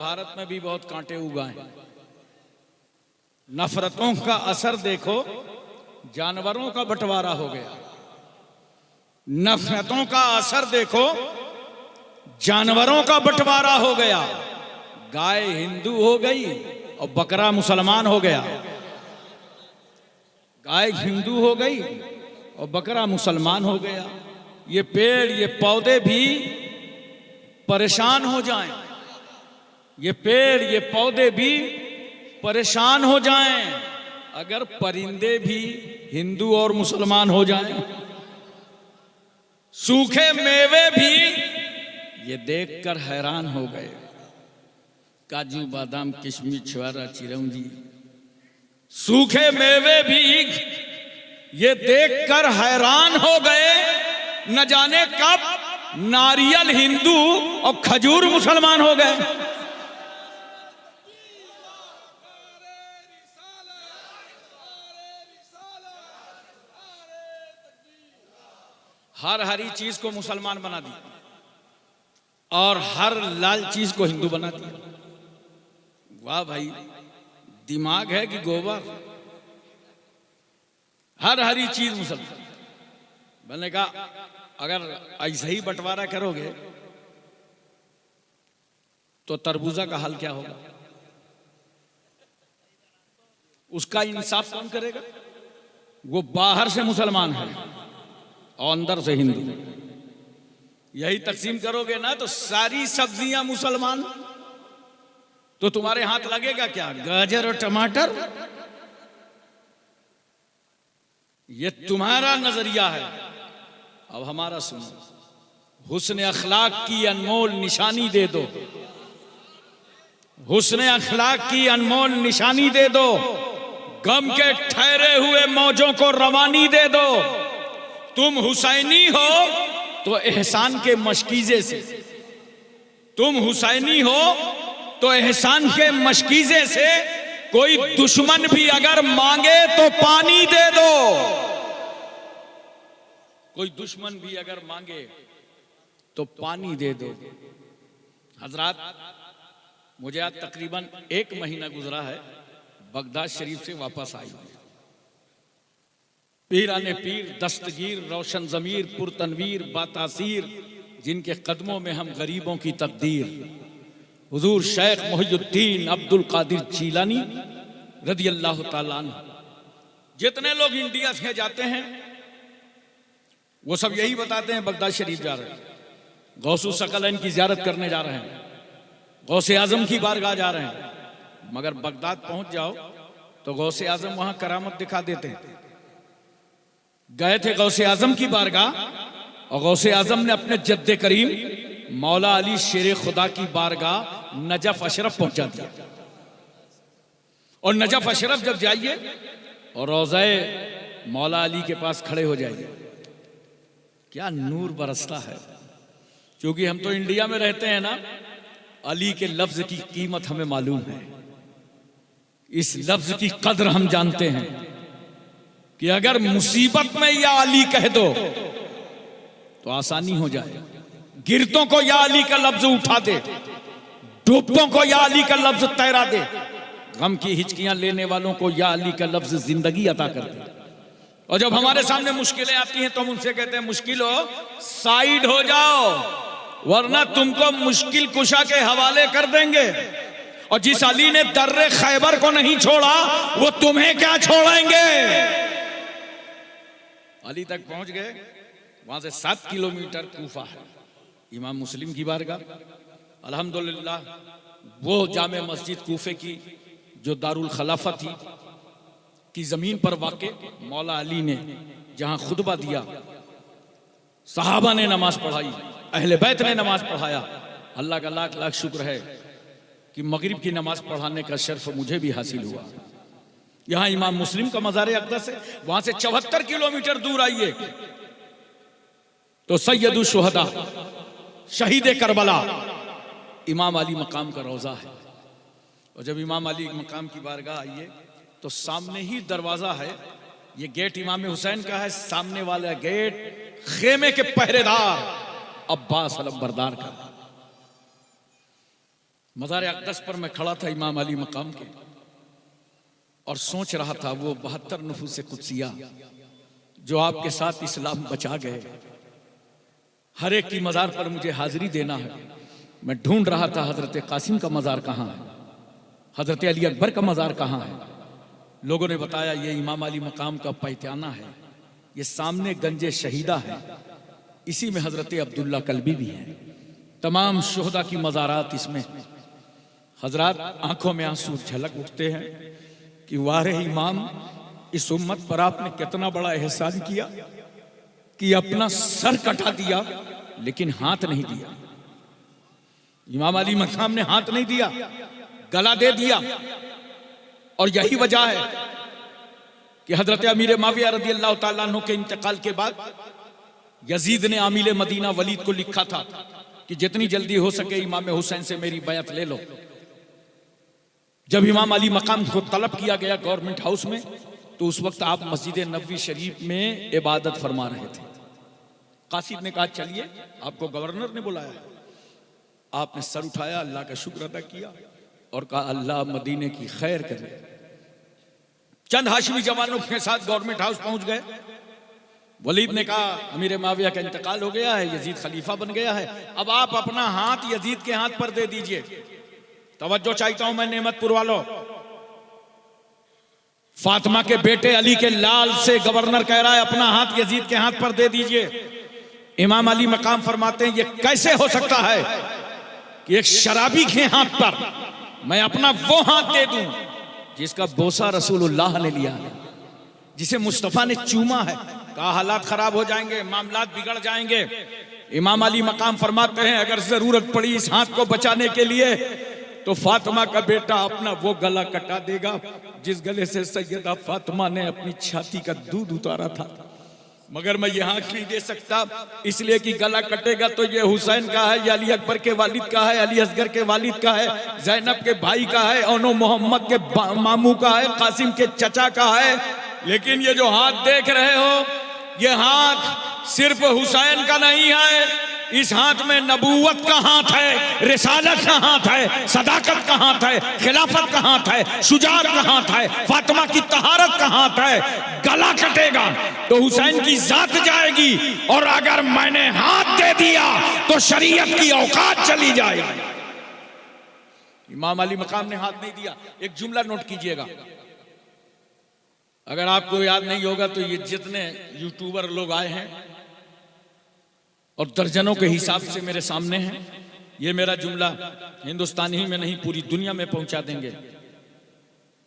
भारत में भी बहुत कांटे उगाए। नफरतों का असर देखो, जानवरों का बंटवारा हो गया। नफरतों का असर देखो, जानवरों का बंटवारा हो गया। गाय हिंदू हो गई और बकरा मुसलमान हो गया। गाय हिंदू हो गई और बकरा मुसलमान हो गया। ये पेड़ ये पौधे भी परेशान हो जाएं, ये पेड़ ये पौधे भी परेशान हो जाएं अगर परिंदे भी हिंदू और मुसलमान हो जाएं। सूखे मेवे भी ये देखकर हैरान हो गए। काजू बादाम किशमिश छुआरा चिरौंजी, सूखे मेवे भी ये देखकर हैरान हो गए। न जाने कब नारियल हिंदू और खजूर मुसलमान हो गए। हर हरी चीज को मुसलमान बना दिया और हर लाल चीज को हिंदू बना दिया। वाह भाई, दिमाग है कि गोबर। हर हरी चीज मुसलमान। मैंने कहा अगर ऐसे ही बंटवारा करोगे तो तरबूजा का हाल क्या होगा? उसका इंसाफ कौन करेगा? वो बाहर से मुसलमान है और अंदर से हिंदू। यही तकसीम करोगे ना तो सारी सब्जियां मुसलमान, तो तुम्हारे हाथ लगेगा क्या? गाजर और टमाटर। ये तुम्हारा नजरिया है। अब हमारा सुनो। हुस्न अखलाक की अनमोल निशानी दे दो, हुस्न अखलाक की अनमोल निशानी दे दो। गम के ठहरे हुए मौजों को रवानी दे दो। तुम हुसैनी हो तो एहसान के मशकीजे से, तुम हुसैनी हो तो एहसान के मशकीजे से कोई दुश्मन भी अगर मांगे तो पानी दे दो। कोई दुश्मन भी अगर मांगे तो पानी दे दो। हजरात, मुझे आज तकरीबन 1 महीना गुजरा है बगदाद शरीफ से वापस आई। पीराने पीर, दस्तगीर, रोशन जमीर, पुरतनवीर, बातासीर, जिनके कदमों में हम गरीबों की तकदीर, हुजूर शेख मुहियुद्दीन अब्दुल कादिर जीलानी रदी अल्लाह ताला अन्हु। जितने लोग इंडिया से जाते हैं वो सब यही बताते हैं बगदाद शरीफ जा रहे हैं, गौसु सकलैन की ज़ियारत करने जा रहे हैं, गौसे आजम की बारगाह जा रहे हैं। मगर बगदाद पहुंच जाओ तो गौसे आजम वहां करामत दिखा देते हैं। गए थे गौसे आजम की बारगाह और गौसे आजम ने अपने जद्दे करीम मौला अली शेर खुदा की बारगाह नजफ अशरफ पहुंचा दिया। और नजफ अशरफ जब जाइए और रोज़े मौला अली के पास खड़े हो जाइए, क्या नूर बरसता है। क्योंकि हम तो इंडिया में रहते हैं ना, अली के लफ्ज की कीमत हमें मालूम है। इस लफ्ज की कदर हम जानते हैं कि अगर मुसीबत में या अली कह दो तो आसानी हो जाए। गिरतों को या अली का लफ्ज उठा दे, डूबतों को या अली का लफ्ज तैरा दे, गम की हिचकियां लेने वालों को या अली का लफ्ज जिंदगी अता कर दे। और जब हमारे सामने मुश्किलें आती हैं तो हम उनसे कहते हैं मुश्किल हो साइड हो जाओ, वरना तुमको मुश्किल कुशा के हवाले कर देंगे। और जिस अली ने दर्रे खैबर को नहीं छोड़ा वो तुम्हें क्या छोड़ेंगे। अली तक पहुंच गए, वहां से 7 किलोमीटर कूफा है, इमाम मुस्लिम की बारगाह। अल्हम्दुलिल्लाह वो जामे मस्जिद कूफे की जो दारुल खलाफा थी की जमीन पर वाक़े मौला अली ने जहां खुतबा दिया, सहाबा ने नमाज पढ़ाई, अहले बैत ने नमाज पढ़ाया। अल्लाह का लाख लाख शुक्र है कि मगरिब की नमाज पढ़ाने का शर्फ मुझे भी हासिल हुआ। यहां इमाम मुस्लिम का मज़ार अक़दस है, वहां से 74 किलोमीटर दूर आइए तो सैयदुल शुहदा शहीद करबला इमाम अली मकाम का रोज़ा है। और जब इमाम अली मकाम की बारगाह आइए तो सामने ही दरवाजा है। ये गेट इमाम हुसैन का है, सामने वाला गेट खेमे के पहरेदार अब्बास अलमबरदार का। मज़ार अक़दस पर मैं खड़ा था इमाम अली मकाम के और सोच रहा था वो 72 नफूस कुदसिया जो आपके साथ इस्लाम बचा गए, हर एक की मज़ार पर मुझे हाजिरी देना है। मैं ढूंढ रहा था हज़रत कासिम का मज़ार कहाँ है, हज़रत अली अकबर का मज़ार कहाँ है। लोगों ने बताया ये इमाम अली मकाम का पैताना है, ये सामने गंजे शहीदा है, इसी में हज़रत अब्दुल्ला कल्बी भी है। तमाम शुहदा की मज़ारात इसमें। हजरात आंखों में आंसू झलक उठते हैं कि वारे इमाम, इस उम्मत पर आपने कितना बड़ा एहसान किया कि अपना सर कटा दिया लेकिन हाथ नहीं दिया। इमाम अली मकाम ने हाथ नहीं दिया, गला दे दिया। और यही वजह है कि हजरत अमीर माविया रज़ी अल्लाह ताला अन्हु के इंतकाल के बाद यजीद ने आमिल मदीना वलीद को लिखा था कि जितनी जल्दी हो सके इमाम हुसैन से मेरी बैत ले लो। जब इमाम अली मकाम को तलब किया गया गवर्नमेंट हाउस में, तो उस वक्त आप मस्जिद नबवी शरीफ में इबादत फरमा रहे थे। कासिम ने कहा चलिए, आपको गवर्नर ने बुलाया। आपने सर उठाया, अल्लाह का शुक्र अदा किया और कहा अल्लाह मदीने की खैर करे। चंद हाशमी जवानों के साथ गवर्नमेंट हाउस पहुंच गए। वलीद ने कहा अमीर माविया का इंतकाल हो गया है, यजीद खलीफा बन गया है, अब आप अपना हाथ यजीद के हाथ पर दे दीजिए। तवज्जो चाहता हूं मैं नेमतपुर वालों, फातिमा के बेटे अली के लाल से गवर्नर कह रहा है अपना हाथ यजीद के हाथ पर दे दीजिए। इमाम अली मकाम फरमाते हैं ये कैसे हो सकता है कि एक शराबी के हाथ पर मैं अपना वो हाथ दे दूं जिसका बोसा रसूलुल्लाह ने लिया है, जिसे मुस्तफा ने चूमा है। कहा हालात खराब हो जाएंगे, मामलात बिगड़ जाएंगे। इमाम अली मकाम फरमाते हैं अगर जरूरत पड़ी इस हाथ को बचाने के लिए तो फातिमा का बेटा अपना वो गला कटा देगा जिस गले से सैयदा फातिमा ने अपनी छाती का दूध उतारा था। मगर मैं ये हाथ नहीं दे सकता, इसलिए कि गला कटेगा तो ये हुसैन का है, ये अली अकबर के वालिद का है, अली असगर के वालिद का है, जैनब के भाई का है, ओनो मोहम्मद के मामू का है, कासिम के चचा का है। लेकिन ये जो हाथ देख रहे हो, ये हाथ सिर्फ हुसैन का नहीं है, इस हाथ में नबूवत का हाथ है, रिसालत का हाथ है, सदाकत का हाथ है, खिलाफत का हाथ है, शुजाअत का हाथ है, फातिमा की तहारत का हाथ है। गला कटेगा तो हुसैन की जात जाएगी और अगर मैंने हाथ दे दिया तो शरीयत की औकात चली जाएगी। इमाम अली मकाम ने हाथ नहीं दिया। एक जुमला नोट कीजिएगा, अगर आपको याद नहीं होगा तो ये जितने यूट्यूबर लोग आए हैं और दर्जनों के हिसाब से मेरे सामने हैं, ये मेरा जुमला हिंदुस्तान ही में नहीं पूरी दुनिया में पहुंचा देंगे।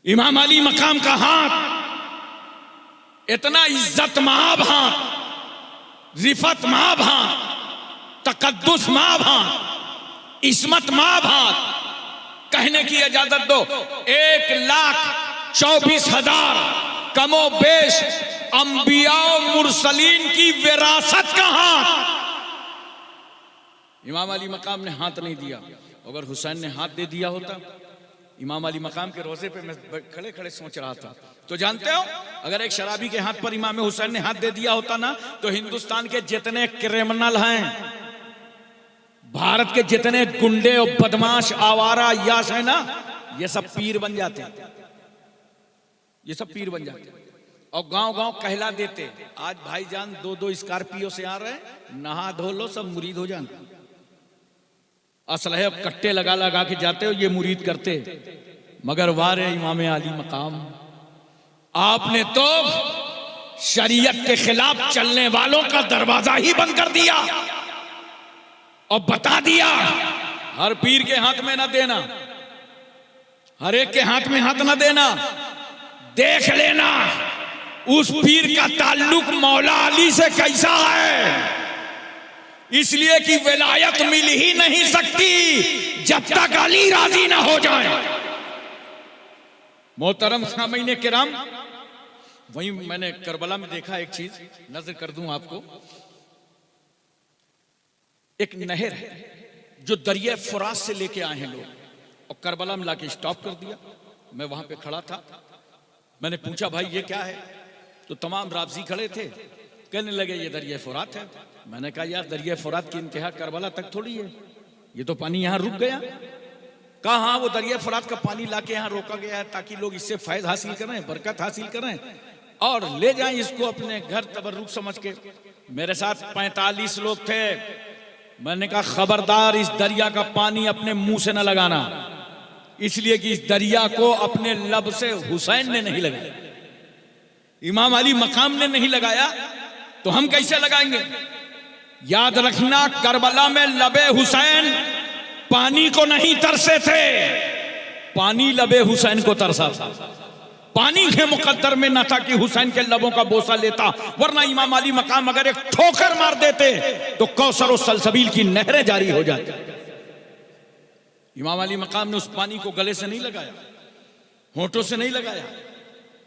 इमाम अली मकाम का हाथ इतना इज्जत माब हाथ, रिफत माब हाथ, तकद्दुस माब हाथ, इस्मत माब हाथ। कहने की इजाजत दो 1,24,000 कमो बेश अंबिया मुरसलीन की विरासत का हाथ इमाम अली मकाम ने हाथ नहीं दिया। अगर हुसैन ने हाथ दे दिया होता, इमाम अली मकाम के रोजे पे मैं खड़े खड़े सोच रहा था, तो जानते हो अगर एक शराबी के हाथ पर इमाम हुसैन ने हाथ दे दिया होता ना, तो हिंदुस्तान के जितने क्रिमिनल हैं, भारत के जितने गुंडे और बदमाश आवारा याश है ना, ये सब पीर बन जाते, ये सब पीर बन जाते और गांव गांव कहला देते। आज भाईजान 2-2 स्कॉर्पियो से आ रहे, नहा धो लो सब मुरीद हो जाना। असलहे कट्टे लगा लगा के जाते हो, ये मुरीद करते। मगर वारे इमाम अली मकाम, आपने तो शरीयत के खिलाफ चलने वालों का दरवाजा ही बंद कर दिया और बता दिया हर पीर के हाथ में ना देना, हर एक के हाथ में हाथ ना देना। देख लेना उस पीर का ताल्लुक मौला अली से कैसा है, इसलिए कि विलायत मिल ही नहीं सकती जब तक अली राजी ना हो जाए। मोहतरम सामीन किराम, वहीं मैंने करबला में देखा एक चीज नजर कर दूं आपको। एक नहर है जो दरिया फुरात से लेके आए हैं लोग, और करबला में लाके स्टॉप कर दिया। मैं वहां पे खड़ा था, मैंने पूछा भाई ये क्या है, तो तमाम राबजी खड़े थे, कहने लगे ये दरिया फुरात है। मैंने कहा यार दरिया फुरात की इंतहा करबला तक थोड़ी है, ये तो पानी यहां रुक गया। कहा हाँ वो दरिया फुरात का पानी लाके यहाँ रोका गया है ताकि लोग इससे फैज हासिल करें, बरकत हासिल करें और ले जाएं इसको अपने घर तबर्रुक समझ के। मेरे साथ 45 लोग थे। मैंने कहा खबरदार इस दरिया का पानी अपने मुंह से न लगाना, इसलिए कि इस दरिया को अपने लब से हुसैन ने नहीं लगाया, इमाम अली मकाम ने नहीं लगाया, तो हम कैसे लगाएंगे? याद रखना करबला में लबे हुसैन पानी को नहीं तरसे थे, पानी लबे हुसैन को तरसा था। पानी के मुकद्दर में न था कि हुसैन के लबों का बोसा लेता, वरना इमाम अली मकाम अगर एक ठोकर मार देते तो कौसर और सलसबील की नहरें जारी हो जाती। इमाम अली मकाम ने उस पानी को गले से नहीं लगाया, होठों से नहीं लगाया।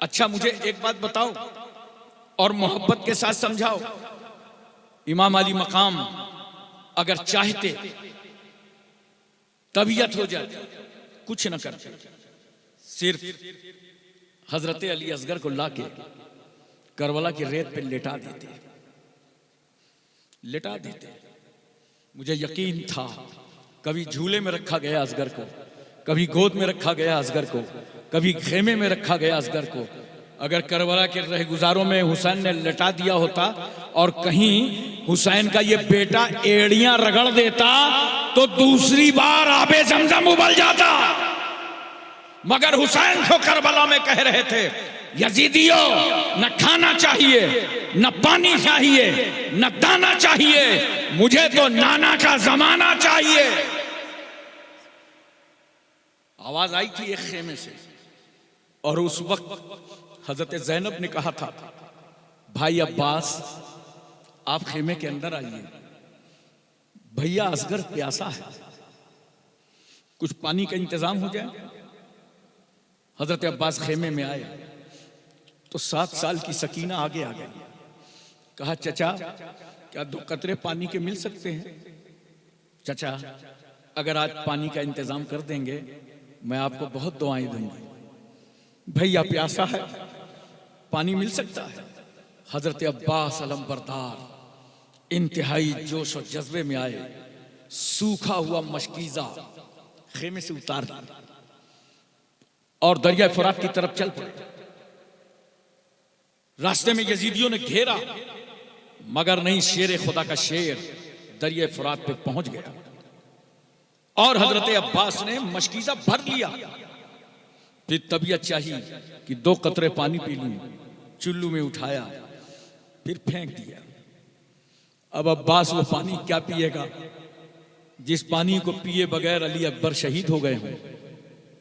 अच्छा मुझे एक बात बताओ और मोहब्बत के साथ समझाओ, इमाम अली मकाम अगर चाहते तबीयत हो जाती, कुछ न करते, सिर्फ हजरत अली असगर को लाके करबला की रेत पे लेटा देते। मुझे यकीन था कभी झूले में रखा गया असगर को, कभी गोद में रखा गया असगर को, कभी खेमे में रखा गया असगर को। अगर करबला के रहगुजारों में हुसैन ने लटा दिया होता और कहीं हुसैन का ये बेटा एड़ियां रगड़ देता तो दूसरी बार आबे जमजम उबल जाता। मगर हुसैन को करबला में कह रहे थे, यजीदियों न खाना चाहिए, न पानी चाहिए, न दाना चाहिए, मुझे तो नाना का जमाना चाहिए। आवाज आई थी एक खेमे से और उस वक्त हजरत ज़ैनब ने कहा था, भाई अब्बास आप खेमे के अंदर आइए, भैया असगर प्यासा है, कुछ पानी का इंतजाम हो जाए। हजरत अब्बास खेमे में आए तो 7 साल की सकीना आगे आ गई। कहा चचा क्या 2 कतरे पानी के मिल सकते हैं? चचा अगर आज पानी का इंतजाम कर देंगे मैं आपको बहुत दुआएं दूंगी। भैया प्यासा है, पानी मिल सकता है? हजरत अब्बास अलमबरदार इंतहाई जोश और जज्बे में आए, सूखा हुआ मशकीजा खेमे से उतार लिया और दरिया फुरात की तरफ चल पड़े। रास्ते में यजीदियों ने घेरा, मगर नहीं, शेर खुदा का शेर दरिया फुरात पे पहुंच गया और हजरत अब्बास ने मशकीजा भर लिया। फिर तबीयत चाहिए कि 2 कतरे पानी पी लूं, चुल्लू में उठाया, फिर फेंक दिया। अब अब्बास वो पानी क्या पिएगा जिस पानी को पिए बगैर अली अकबर शहीद हो गए हों,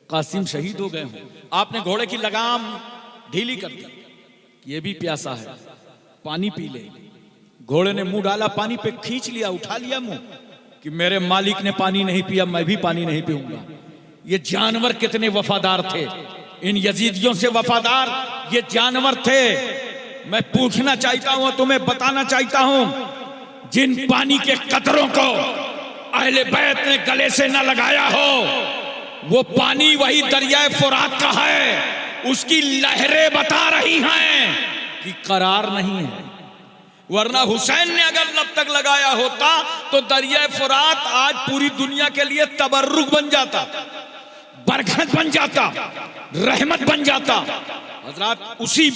कासिम शहीद हो गए हों। आपने घोड़े की लगाम ढीली कर दी, ये भी प्यासा है, पानी पी ले। घोड़े ने मुंह डाला, पानी पे खींच लिया, उठा लिया मुंह कि मेरे मालिक ने पानी नहीं पिया, मैं भी पानी नहीं पीऊंगा। ये जानवर कितने वफादार थे, इन यजीदियों से वफादार ये जानवर थे। मैं पूछना चाहता हूं, तुम्हें बताना चाहता हूं, जिन पानी के कतरों को अहले बैत ने गले से न लगाया हो, वो पानी वही दरिया फुरात का है। उसकी लहरें बता रही हैं कि करार नहीं है, वरना हुसैन ने अगर लब तक लगाया होता तो दरिया फुरात आज पूरी दुनिया के लिए तबर्रुक बन जाता, बरकत बन जाता, रहमत बन जाता। हजरात उसी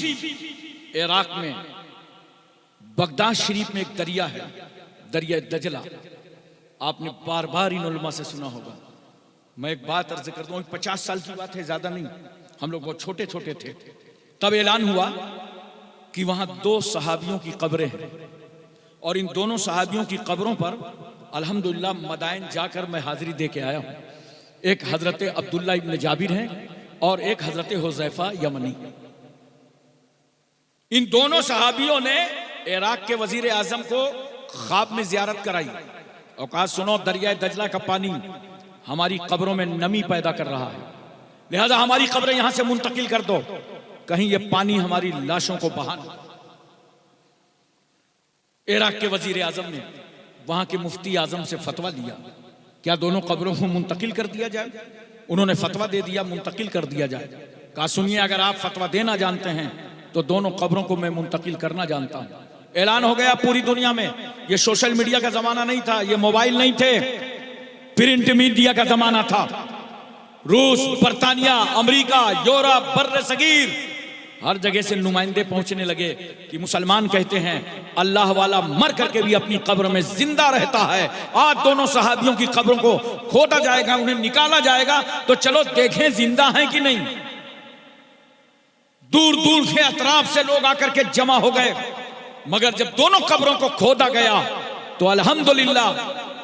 इराक में बगदाद शरीफ में एक दरिया है, दरिया दजला। आपने बार बार इन उलमा से सुना होगा। मैं एक बात अर्ज करता हूँ, 50 साल की बात है, ज्यादा नहीं, हम लोग बहुत छोटे छोटे थे। तब ऐलान हुआ कि वहां 2 सहाबियों की कब्रें हैं और इन दोनों सहाबियों की कब्रों पर अल्हम्दुलिल्लाह मदाइन जाकर मैं हाजिरी दे के आया हूं। एक हजरत अब्दुल्ला इब्न जाबिर हैं और एक हजरत हुज़ैफा यमनी। इन दोनों सहाबियों ने इराक के वजीर आजम को ख्वाब में जियारत कराई और कहा, सुनो, दरिया दजला का पानी हमारी कब्रों में नमी पैदा कर रहा है, लिहाजा हमारी कब्रें यहां से मुंतकिल कर दो, कहीं ये पानी हमारी लाशों को बहा न। इराक के वजीर आजम ने वहां के मुफ्ती आजम से फतवा लिया, क्या दोनों कब्रों को मुंतकिल कर दिया जाए? उन्होंने फतवा दे दिया, मुंतकिल कर दिया जाए। कहा, सुनिए, अगर आप फतवा देना जानते हैं तो दोनों कब्रों को मैं मुंतकिल करना जानता हूं। ऐलान हो गया पूरी दुनिया में। ये सोशल मीडिया का जमाना नहीं था, ये मोबाइल नहीं थे, प्रिंट मीडिया का जमाना था। रूस, बर्तानिया, अमेरिका, यूरोप, बर्र सगीर, हर जगह से नुमाइंदे पहुंचने लगे कि मुसलमान कहते हैं अल्लाह वाला मर करके भी अपनी कब्र में जिंदा रहता है। आज दोनों सहाबियों की कब्रों को खोदा जाएगा, उन्हें निकाला जाएगा, तो चलो देखें जिंदा हैं कि नहीं। दूर दूर से अतराफ से लोग आकर के जमा हो गए, मगर जब दोनों कब्रों को खोदा गया तो अल्हम्दुलिल्लाह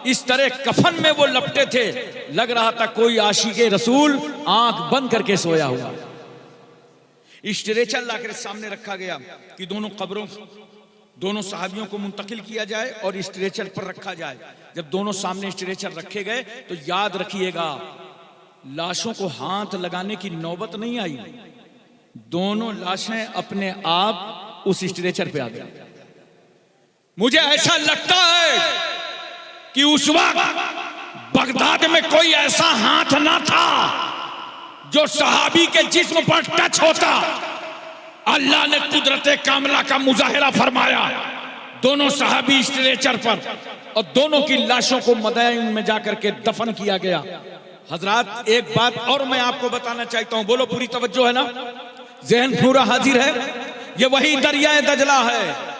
इस तरह कफन में वो लपटे थे, लग रहा था कोई आशिक़े रसूल आंख बंद करके सोया हुआ। स्ट्रेचर लाकर सामने रखा गया कि दोनों कब्रों, दोनों सहाबियों को मुंतकिल किया जाए और स्ट्रेचर पर रखा जाए। जब दोनों सामने स्ट्रेचर रखे गए तो याद रखिएगा, लाशों को हाथ लगाने की नौबत नहीं आई, दोनों लाशें अपने आप उस स्ट्रेचर पे आ गई। मुझे ऐसा लगता है कि उस वक्त बगदाद में कोई ऐसा हाथ ना था जो सहाबी के जिस्म पर टच होता। अल्लाह ने कुदरत कामला का मुजाहिरा फरमाया। दोनों सहाबी स्ट्रेचर पर और दोनों की लाशों को मदाइन में जाकर के दफन किया गया। हजरात, एक बात और मैं आपको बताना चाहता हूं, बोलो पूरी तवज्जो है ना, ज़हन पूरा हाजिर है। ये वही दरिया दजला है,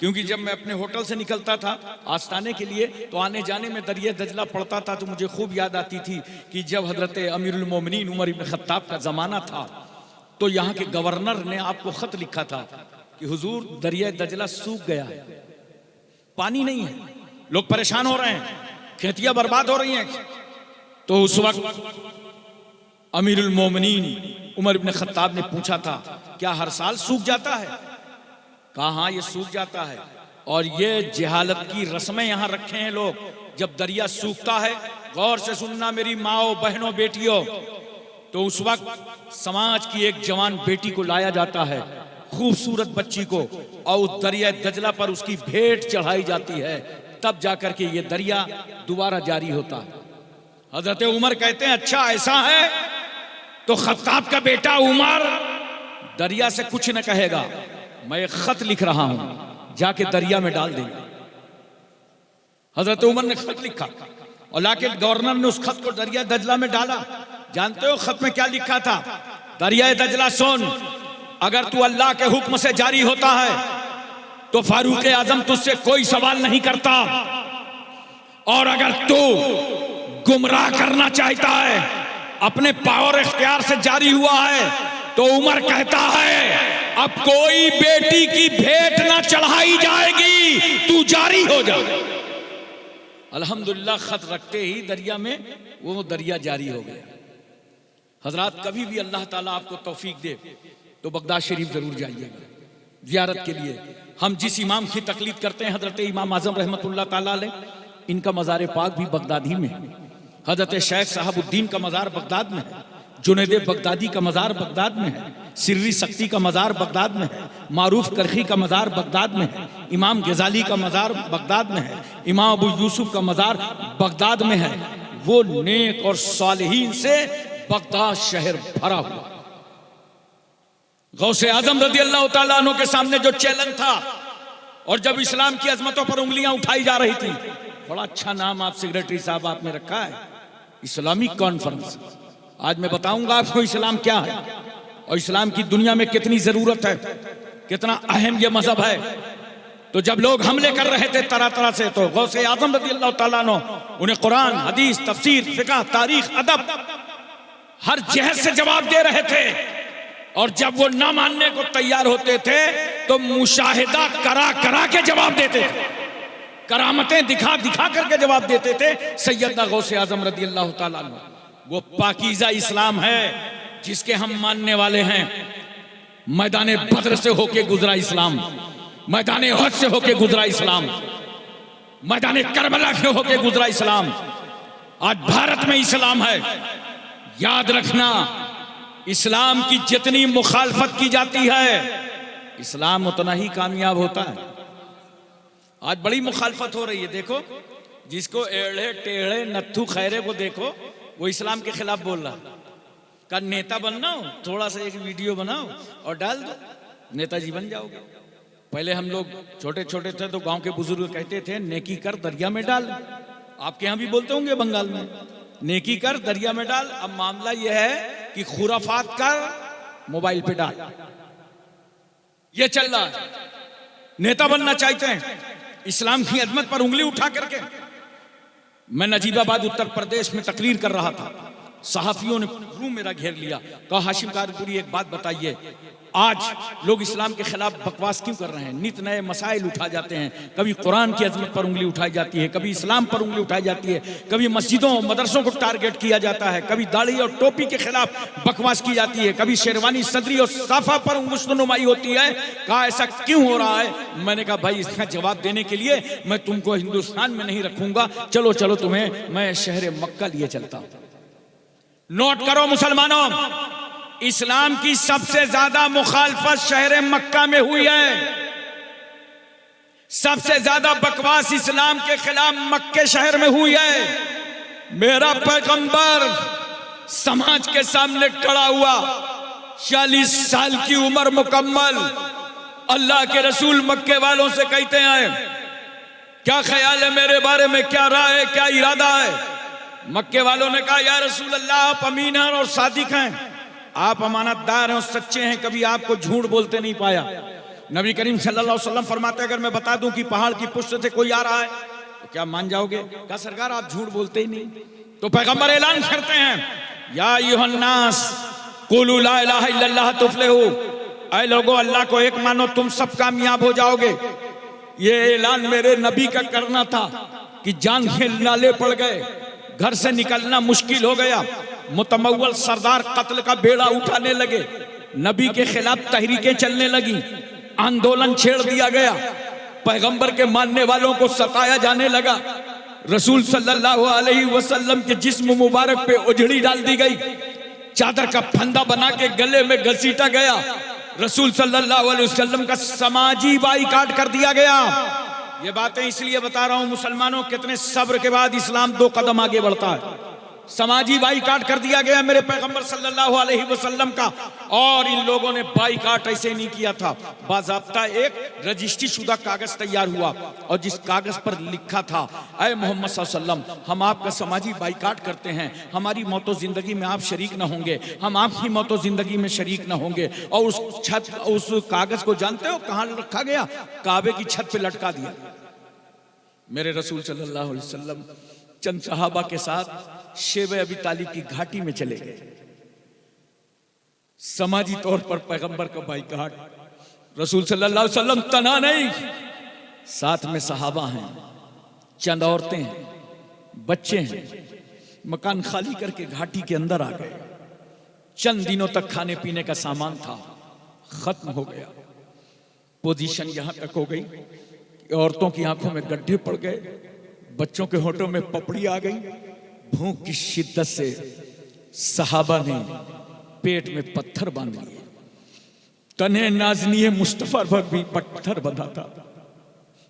क्योंकि जब मैं अपने होटल से निकलता था आस्ताने के लिए तो आने जाने में दरिया दजला पड़ता था, तो मुझे खूब याद आती थी कि जब हजरत अमीरुल मोमिनीन उमर इब्न खत्ताब का ज़माना था तो यहाँ के गवर्नर ने आपको ख़त लिखा था कि हुजूर दरिया दजला सूख गया है, पानी नहीं है, लोग परेशान हो रहे हैं, खेतियाँ बर्बाद हो रही हैं। तो उस वक्त अमीरुल मोमिनीन उमर इब्न खत्ताब ने पूछा था, क्या हर साल सूख जाता है? कहा हाँ, ये सूख जाता है, और ये जहालत की रस्में यहाँ रखे हैं लोग। जब दरिया सूखता है, गौर से सुनना मेरी माओ, बहनों, बेटियों, तो उस वक्त समाज की एक जवान बेटी को लाया जाता है, खूबसूरत बच्ची को, और उस दरिया दजला पर उसकी भेंट चढ़ाई जाती है, तब जाकर के ये दरिया दोबारा जारी होता है। हजरत उमर कहते हैं अच्छा ऐसा है, तो खत्ताब का बेटा उमर दरिया से कुछ न कहेगा, मैं एक खत लिख रहा हूं, जाके दरिया में डाल देंगे। हजरत उमर ने खत लिखा और लाके गवर्नर ने उस खत को दरिया दजला में डाला। जानते हो खत में क्या लिखा था? दरिया दजला सुन, अगर तू अल्लाह के हुक्म से जारी होता है तो फारूक आजम तुझसे कोई सवाल नहीं करता, और अगर तू गुमराह करना चाहता है, अपने पावर इख्तियार से जारी हुआ है, तो उमर कहता है अब कोई बेटी की भेंट ना चढ़ाई जाएगी, तू जारी हो जा। अल्हम्दुलिल्लाह खत रखते ही दरिया में वो दरिया जारी हो गया। हजरात, कभी भी अल्लाह ताला आपको तौफीक दे तो बगदाद शरीफ जरूर जाइएगा जियारत के लिए। हम जिस इमाम की तकलीद करते हैं हजरत इमाम आजम रहमतुल्लाह ताला अलैह, इनका मज़ार पाक भी बगदाद ही में है। हजरत शेख साहबुद्दीन का मज़ार बगदाद में है, जुनैद बगदादी का मज़ार बगदाद में है, सिर्री सख्ती का मज़ार बगदाद में है, मारूफ करखी का मज़ार बगदाद में है, इमाम गजाली का मज़ार बगदाद में है, इमाम अबू यूसुफ का मज़ार बगदाद में है। वो नेक और सालिहीन से बगदाद शहर भरा हुआ। गौसे आजम रज़ी अल्लाह तआला अन्हु के सामने जो चैलेंज था, और जब इस्लाम की अजमतों पर उंगलियां उठाई जा रही थी, बड़ा अच्छा नाम आप सेक्रेटरी साहब आपने रखा है, इस्लामिक कॉन्फ्रेंस। आज मैं बताऊंगा आपको इस्लाम क्या है और इस्लाम की दुनिया में कितनी जरूरत है, कितना अहम ये मजहब है। तो जब लोग हमले कर रहे थे तरह तरह से, तो गौसे आजम रज़ी अल्लाह तआला अन्हु उन्हें कुरान, हदीस, तफसीर, फिक़ह, तारीख, अदब हर जहत से जवाब दे रहे थे। और जब वो ना मानने को तैयार होते थे तो मुशाहिदा करा करा के जवाब देते थे, करामतें दिखा दिखा करके जवाब देते थे। सैयदना गौसे आजम रज़ी अल्लाह तआला अन्हु, वो पाकीज़ा इस्लाम है जिसके हम मानने वाले हैं। मैदान बद्र से होके गुजरा इस्लाम, मैदान उहद से होके गुजरा इस्लाम, मैदान करबला से होके गुजरा इस्लाम। आज भारत में इस्लाम है। याद रखना, इस्लाम की जितनी मुखालफत की जाती है, इस्लाम उतना ही कामयाब होता है। आज बड़ी मुखालफत हो रही है। देखो, जिसको एड़े टेढ़े नत्थु खैरे को देखो, वो इस्लाम के खिलाफ बोल रहा। का नेता बनना हो, थोड़ा सा एक वीडियो बनाओ और डाल दो, नेताजी बन जाओगे। पहले हम लोग छोटे छोटे थे तो गांव के बुजुर्ग कहते थे नेकी कर दरिया में डाल। आपके यहाँ भी बोलते होंगे बंगाल में, नेकी कर दरिया में डाल। अब मामला यह है कि खुराफात कर मोबाइल पे डाल। ये चल रहा है। नेता बनना चाहते हैं, इस्लाम की अजमत पर उंगली उठा करके। मैं नजीबाबाद उत्तर प्रदेश में तकरीर कर रहा था, सहाफियों ने रूम मेरा घेर लिया, कहा हाशिम कारपुरी एक बात बताइए, आज लोग इस्लाम के खिलाफ बकवास क्यों कर रहे हैं? नित नए मसाइल उठा जाते हैं, कभी कुरान की अजमत पर उंगली उठाई जाती है, कभी इस्लाम पर उंगली उठाई जाती है, कभी मस्जिदों मदरसों को टारगेट किया जाता है, कभी दाढ़ी और टोपी के खिलाफ बकवास की जाती है, कभी शेरवानी सदरी और साफा पर मुश्तनुमाई होती है। कहा ऐसा क्यों हो रहा है? मैंने कहा भाई इसका जवाब देने के लिए मैं तुमको हिंदुस्तान में नहीं रखूंगा, चलो चलो तुम्हें मैं शहर मक्का लिए चलता हूं। नोट करो मुसलमानों, इस्लाम की सबसे ज्यादा मुखालफत शहर मक्का में हुई है। सबसे ज्यादा बकवास इस्लाम के खिलाफ मक्के शहर में हुई है। मेरा पैगंबर समाज के सामने खड़ा हुआ, 40 साल की उम्र मुकम्मल, अल्लाह के रसूल मक्के वालों से कहते हैं क्या ख्याल है मेरे बारे में, क्या राय है, क्या इरादा है? मक्के वालों ने कहा या रसूल अल्लाह आप अमीन हैं और सादिक हैं, आप अमानतदार हैं और सच्चे हैं, कभी आपको झूठ बोलते नहीं पाया। नबी करीम सल्लल्लाहु अलैहि वसल्लम फरमाते अगर मैं बता दूं कि पहाड़ की पुष्ट से कोई आ रहा है तो क्या मान जाओगे? क्या सरकार आप झूठ बोलते ही नहीं? तो पैगंबर ऐलान करते हैं या अय्युहन्नास कुलू ला इलाहा इल्लल्लाह तुफ्लिहू, ऐ लोगों अल्लाह को एक मानो तुम सब कामयाब हो जाओगे। ये ऐलान मेरे नबी का करना था कि जान के नाले पड़ गए, घर से निकलना मुश्किल हो गया, मुतमव्वल सरदार कत्ल का बेड़ा उठाने लगे, नबी के खिलाफ तहरीकें चलने लगी, आंदोलन छेड़ दिया गया, पैगंबर के मानने वालों को सताया जाने लगा, रसूल सल्लल्लाहु अलैहि वसल्लम के जिस्म मुबारक पे उजड़ी डाल दी गई, चादर का फंदा बना के गले में घसीटा गया, रसूल सल्लल्लाहु अलैहि वसल्लम का समाजी बाइकाट कर दिया गया। ये बातें इसलिए बता रहा हूं मुसलमानों, कितने सब्र के बाद इस्लाम 2 कदम आगे बढ़ता है। समाजी बाइकाट कर दिया गया मेरे पैगंबर सल्लल्लाहु अलैहि वसल्लम का, और इन लोगों ने बाइकाट ऐसे नहीं किया था, बाज़ाब्ता एक रजिस्ट्री शुदा कागज तैयार हुआ और जिस कागज पर लिखा था ऐ मोहम्मद सल्लल्लाहु अलैहि वसल्लम हम आपका समाजी बाइकाट करते हैं, हमारी मौतो जिंदगी में आप शरीक ना होंगे, हम आपकी मौतो जिंदगी में शरीक ना होंगे। और उस कागज को जानते हो कहां रखा गया? काबे की छत पे लटका दिया। मेरे रसूल सल्लल्लाहु अलैहि वसल्लम चंद सहाबा के साथ शेबे अबी तालिब की घाटी में चले गए। समाजी तौर पर पैगंबर का बाइकाट, रसूल सल्लल्लाहु अलैहि वसल्लम तना नहीं, साथ में सहाबा हैं, चंद औरतें हैं, बच्चे हैं, मकान खाली करके घाटी के अंदर आ गए। चंद दिनों तक खाने पीने का सामान था, खत्म हो गया। पोजीशन यहां तक हो गई कि औरतों की आंखों में गड्ढे पड़ गए, बच्चों के होठों में पपड़ी आ गई। भूख की शिद्दत से सहाबा ने पेट में पत्थर बांध लिए। तने नाज़नीए मुस्तफा पर भी पत्थर बंधा था।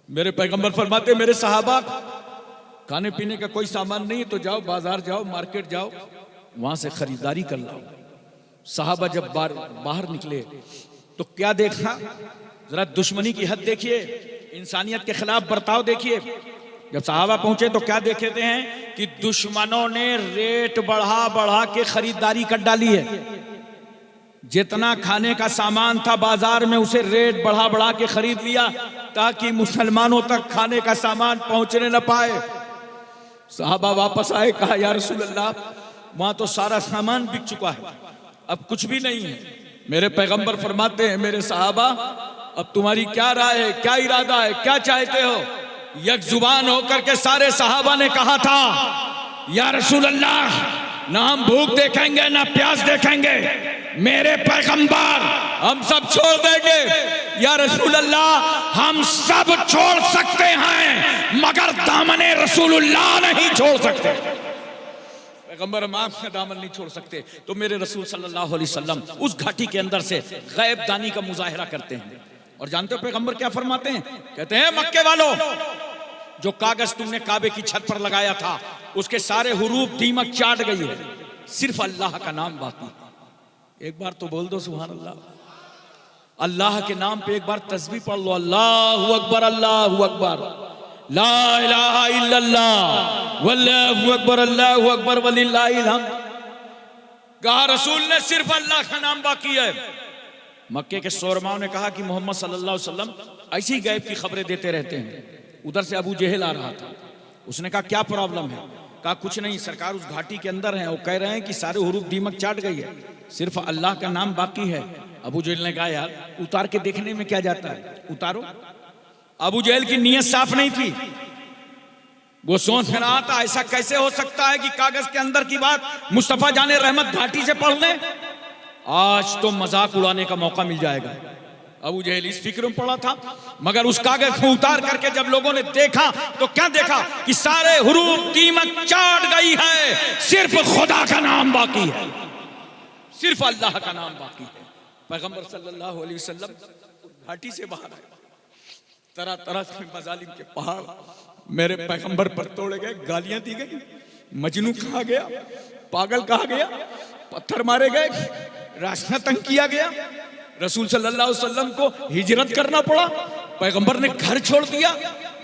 मेरे पैगंबर फरमाते मेरे सहाबा खाने पीने का कोई सामान नहीं तो जाओ बाजार जाओ, मार्केट जाओ, वहां से खरीदारी कर लाओ। सहाबा जब बाहर निकले तो क्या देखा? जरा दुश्मनी की हद देखिए, इंसानियत के खिलाफ बर्ताव देखिए। जब सहाबा पहुंचे तो क्या देखते हैं कि दुश्मनों ने रेट बढ़ा बढ़ा के खरीदारी कर डाली है। जितना खाने का सामान था बाजार में उसे रेट बढ़ा बढ़ा के खरीद लिया ताकि मुसलमानों तक खाने का सामान पहुंचने न पाए। सहाबा वापस आए, कहा या रसूल अल्लाह वहां तो सारा सामान बिक चुका है, अब कुछ भी नहीं है। मेरे पैगंबर फरमाते हैं मेरे सहाबा अब तुम्हारी क्या राय है, क्या इरादा है, क्या चाहते हो? एक जुबान होकर के सारे सहाबा ने कहा था या रसूल अल्लाह ना हम भूख देखेंगे ना प्यास देखेंगे, मेरे पैगंबर हम सब छोड़ देंगे। या रसूल अल्लाह हम सब छोड़ सकते हैं मगर दामने रसूलुल्लाह नहीं छोड़ सकते। पैगंबर हम आपका दामन नहीं छोड़ सकते। तो मेरे रसूल सल्लल्लाहु अलैहि वसल्लम उस घाटी के अंदर से गैब दानी का मुजाहिरा करते हैं। और जानते हो पैगंबर क्या फरमाते हैं? कहते हैं मक्के वालों जो कागज तुमने काबे की छत पर लगाया था उसके सारे हुरूफ दीमक चाट गई है, सिर्फ अल्लाह का नाम बाकी है। एक बार तो बोल दो सुभान अल्लाह। अल्लाह के नाम पे एक बार तस्बीह पढ़ लो, अल्लाहु अकबर, अल्लाहु अकबर, ला इलाहा इल्लल्लाह वल्लाहु अकबर, अल्लाहु अकबर, वलिल्लाहिल हम्द। कहा रसूल ने सिर्फ अल्लाह का नाम बाकी है। मक्के के शोरमाओं ने कहा कि मोहम्मद सल्लल्लाहु अलैहि वसल्लम ऐसी गैब की खबरें देते रहते हैं। उधर से अबू जहल आ रहा था। उसने कहा क्या प्रॉब्लम है? कहा कुछ नहीं सरकार, उस घाटी के अंदर है, वो कह रहे हैं कि सारे हुरूफ दीमक चाट गई है, सिर्फ अल्लाह का नाम बाकी है। अबू जहल ने कहा यार उतार के देखने में क्या जाता है, उतारो। अबू जहल की नीयत साफ नहीं थी। वो सोच रहा था ऐसा कैसे हो सकता है कि कागज के अंदर की बात मुस्तफा जाने रहमत घाटी से पढ़ ले, आज तो मजाक उड़ाने का मौका मिल जाएगा। अबू जहल इस फिक्र में पड़ा था। मगर उस कागज को उतार करके जब लोगों ने देखा तो क्या देखा कि सारे हुरूफ दीमक चाट गई है, सिर्फ खुदा का नाम बाकी है, सिर्फ अल्लाह का नाम बाकी है। पैगंबर सल्लल्लाहु अलैहि वसल्लम घाटी से बाहर आए। तरह तरह के मजालिम के पहाड़ मेरे पैगंबर पर तोड़े गए, गालियां दी गई, मजनू कहा गया, पागल कहा गया, पत्थर मारे गए, रास्ता तंग किया गया। रसूल सल्लल्लाहु अलैहि वसल्लम को हिजरत करना पड़ा, पैगंबर ने घर छोड़ दिया।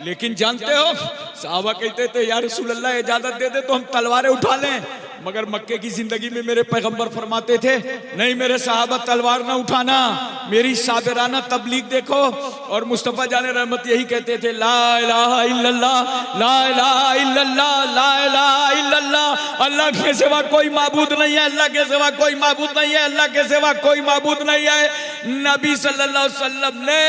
लेकिन जानते हो सहाबा कहते थे या रसूल अल्लाह इजाजत दे दे तो हम तलवारें उठा लें। मगर मक्के की जिंदगी में मेरे पैगंबर फरमाते थे नहीं मेरे सहाबा तलवार ना उठाना, मेरी साबिराना तबलीग देखो। और मुस्तफा जाने रहमत यही कहते थे ला इलाहा इल्लल्लाह, ला इलाहा इल्लल्लाह, ला इलाहा इल्लल्लाह। अल्लाह के सिवा कोई माबूद नहीं है, अल्लाह के सिवा कोई माबूद नहीं है, अल्लाह के सिवा कोई माबूद नहीं है। नबी सल्लल्लाहु अलैहि वसल्लम ने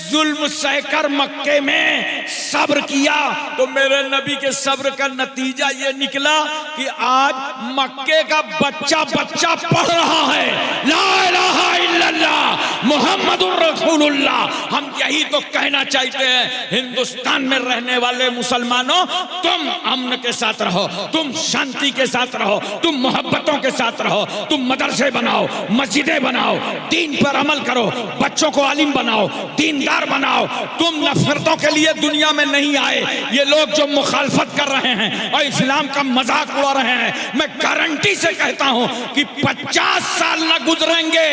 जुल्म सहकर मक्के में सब्र किया तो मेरे नबी के सब्र का नतीजा ये निकला कि आज मक्के का बच्चा बच्चा पढ़ रहा है ला इलाहा इल्लल्लाह मुहम्मदुर रसूलुल्लाह। हम यही तो कहना चाहते हैं हिंदुस्तान में रहने वाले मुसलमानों, तुम अमन के साथ रहो, तुम शांति के साथ रहो, तुम मोहब्बतों के साथ रहो, तुम मदरसे बनाओ, मस्जिदें बनाओ, दीन पर अमल करो, बच्चों को आलिम बनाओ, दीनदार बनाओ। तुम नफरतों के लिए दुनिया में नहीं आए। ये लोग जो मुखालफत कर रहे हैं और इस्लाम का मजाक उड़ा रहे हैं, मैं गारंटी से कहता हूं कि 50 साल न गुजरेंगे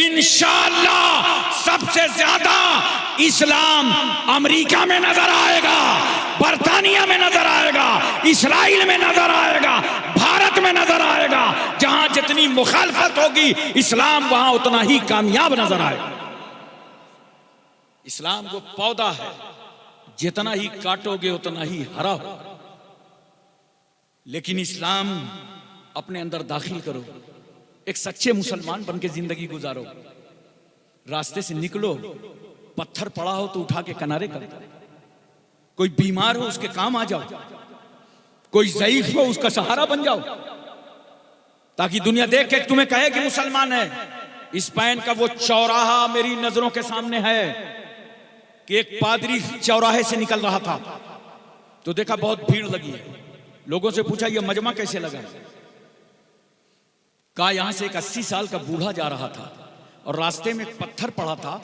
इंशाअल्लाह सबसे ज्यादा इस्लाम अमेरिका में नजर आएगा, बर्तानिया में नजर आएगा, इस्राइल में नजर आएगा, भारत में नजर आएगा। जहां जितनी मुखालफत होगी इस्लाम वहां उतना ही कामयाब नजर आएगा। इस्लाम को पौधा है, जितना ही काटोगे उतना ही हरा होगा। लेकिन इस्लाम अपने अंदर दाखिल करो, एक सच्चे मुसलमान बनके जिंदगी गुजारो। रास्ते से निकलो, पत्थर पड़ा हो तो उठा के किनारे कर दो, कोई बीमार हो उसके काम आ जाओ, कोई ज़ईफ हो उसका सहारा बन जाओ, ताकि दुनिया देख के तुम्हें कहे कि मुसलमान है। स्पेन का वो चौराहा मेरी नजरों के सामने है कि एक पादरी चौराहे से निकल रहा था तो देखा बहुत भीड़ लगी है। लोगों से पूछा यह मजमा कैसे लगा? कहा यहां से एक 80 साल का बूढ़ा जा रहा था और रास्ते में एक पत्थर पड़ा था,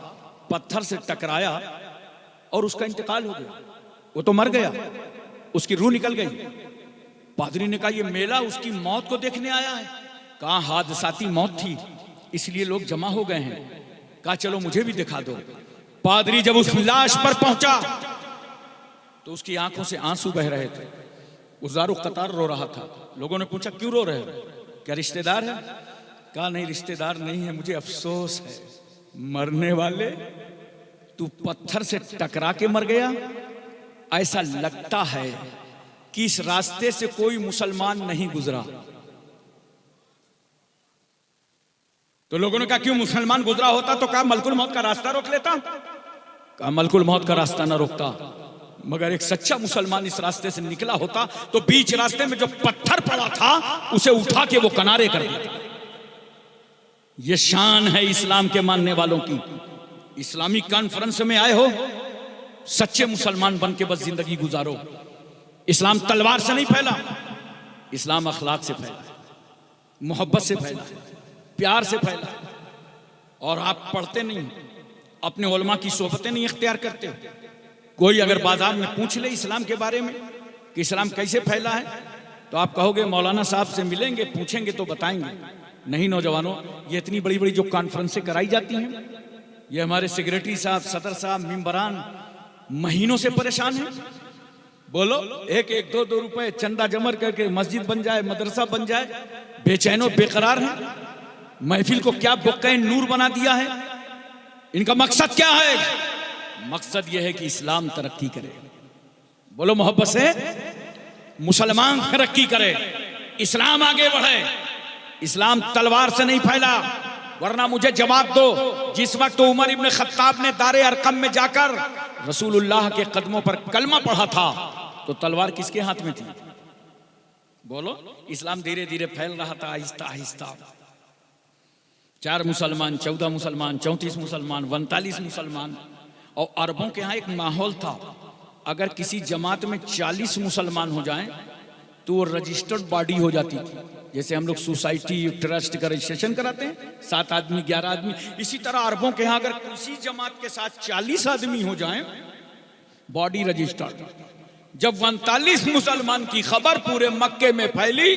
पत्थर से टकराया और उसका इंतकाल हो गया। वो तो मर गया, उसकी रूह निकल गई। पादरी ने कहा यह मेला उसकी मौत को देखने आया है? कहा हादसाती मौत थी इसलिए लोग जमा हो गए हैं। कहा चलो मुझे भी दिखा दो। पादरी जब उस लाश पर पहुंचा तो उसकी आंखों से आंसू बह रहे थे, उजारो कतार रो रहा था। लोगों ने पूछा क्यों रो रहे हो, क्या रिश्तेदार है? कहा नहीं रिश्तेदार नहीं है, मुझे अफसोस है। मरने वाले तू पत्थर से टकरा के मर गया। ऐसा लगता है कि इस रास्ते से कोई मुसलमान नहीं गुजरा। तो लोगों ने कहा क्यों, मुसलमान गुजरा होता तो कहा मलकुल मौत का रास्ता रोक लेता। कहा मलकुल मौत का रास्ता ना रोकता, मगर एक सच्चा मुसलमान इस रास्ते से निकला होता तो बीच रास्ते में जो पत्थर पड़ा था उसे उठा के वो किनारे कर देता। ये शान है इस्लाम के मानने वालों की। इस्लामी कॉन्फ्रेंस में आए हो, सच्चे मुसलमान बन के बस जिंदगी गुजारो। इस्लाम तलवार से नहीं फैला, इस्लाम अखलाक से फैला, मोहब्बत से फैला, प्यार से फैला। और आप पढ़ते नहीं, अपने उलमा की सोहबतें नहीं इख्तियार करते। कोई अगर बाजार में पूछ ले इस्लाम के बारे में कि इस्लाम कैसे फैला है तो आप कहोगे मौलाना साहब से मिलेंगे, पूछेंगे तो बताएंगे। नहीं नौजवानों, ये इतनी बड़ी बड़ी जो कॉन्फ्रेंसें कराई जाती हैं, ये हमारे सेक्रेटरी साहब, सदर साहब, मेंबरान महीनों से परेशान हैं। बोलो, एक एक दो दो रुपए चंदा जमा करके मस्जिद बन जाए, मदरसा बन जाए, बेचैनो बेकरार है। महफिल को क्या बुक्के नूर बना दिया है। इनका मकसद क्या है? मकसद यह है कि इस्लाम तरक्की करे। बोलो मोहब्बत से, मुसलमान तरक्की करे, इस्लाम आगे बढ़े। इस्लाम तलवार से नहीं फैला, वरना मुझे जवाब दो, जिस वक्त उमर इब्न खत्ताब ने दारे अरकम में जाकर रसूलुल्लाह के कदमों पर कलमा पढ़ा था, तो तलवार किसके हाथ में थी? बोलो। इस्लाम धीरे धीरे फैल रहा था, आहिस्ता आहिस्ता। 4 मुसलमान, 14 मुसलमान, 34 मुसलमान, 39 मुसलमान। और अरबों के यहाँ एक माहौल था, अगर किसी जमात में 40 मुसलमान हो जाएं तो वो रजिस्टर्ड बॉडी हो जाती थी। जैसे हम लोग सोसाइटी ट्रस्ट का रजिस्ट्रेशन कराते हैं, 7 आदमी 11 आदमी, इसी तरह अरबों के यहाँ अगर किसी जमात के साथ 40 आदमी हो जाएं, बॉडी रजिस्टर्ड। जब 39 मुसलमान की खबर पूरे मक्के में फैली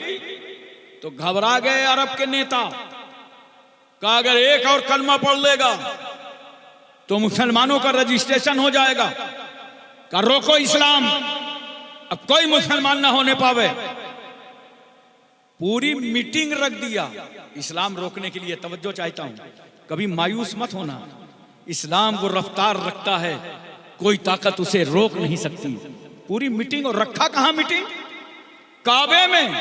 तो घबरा गए अरब के नेता। कहा अगर एक और कलमा पढ़ लेगा तो मुसलमानों का रजिस्ट्रेशन हो जाएगा। कहा रोको इस्लाम, अब कोई मुसलमान ना होने पावे। पूरी मीटिंग रख दिया इस्लाम रोकने के लिए। तवज्जो चाहता हूं, कभी मायूस मत होना। इस्लाम वो रफ्तार रखता है, कोई ताकत उसे रोक नहीं सकती। पूरी मीटिंग, और रखा कहां मीटिंग? काबे में।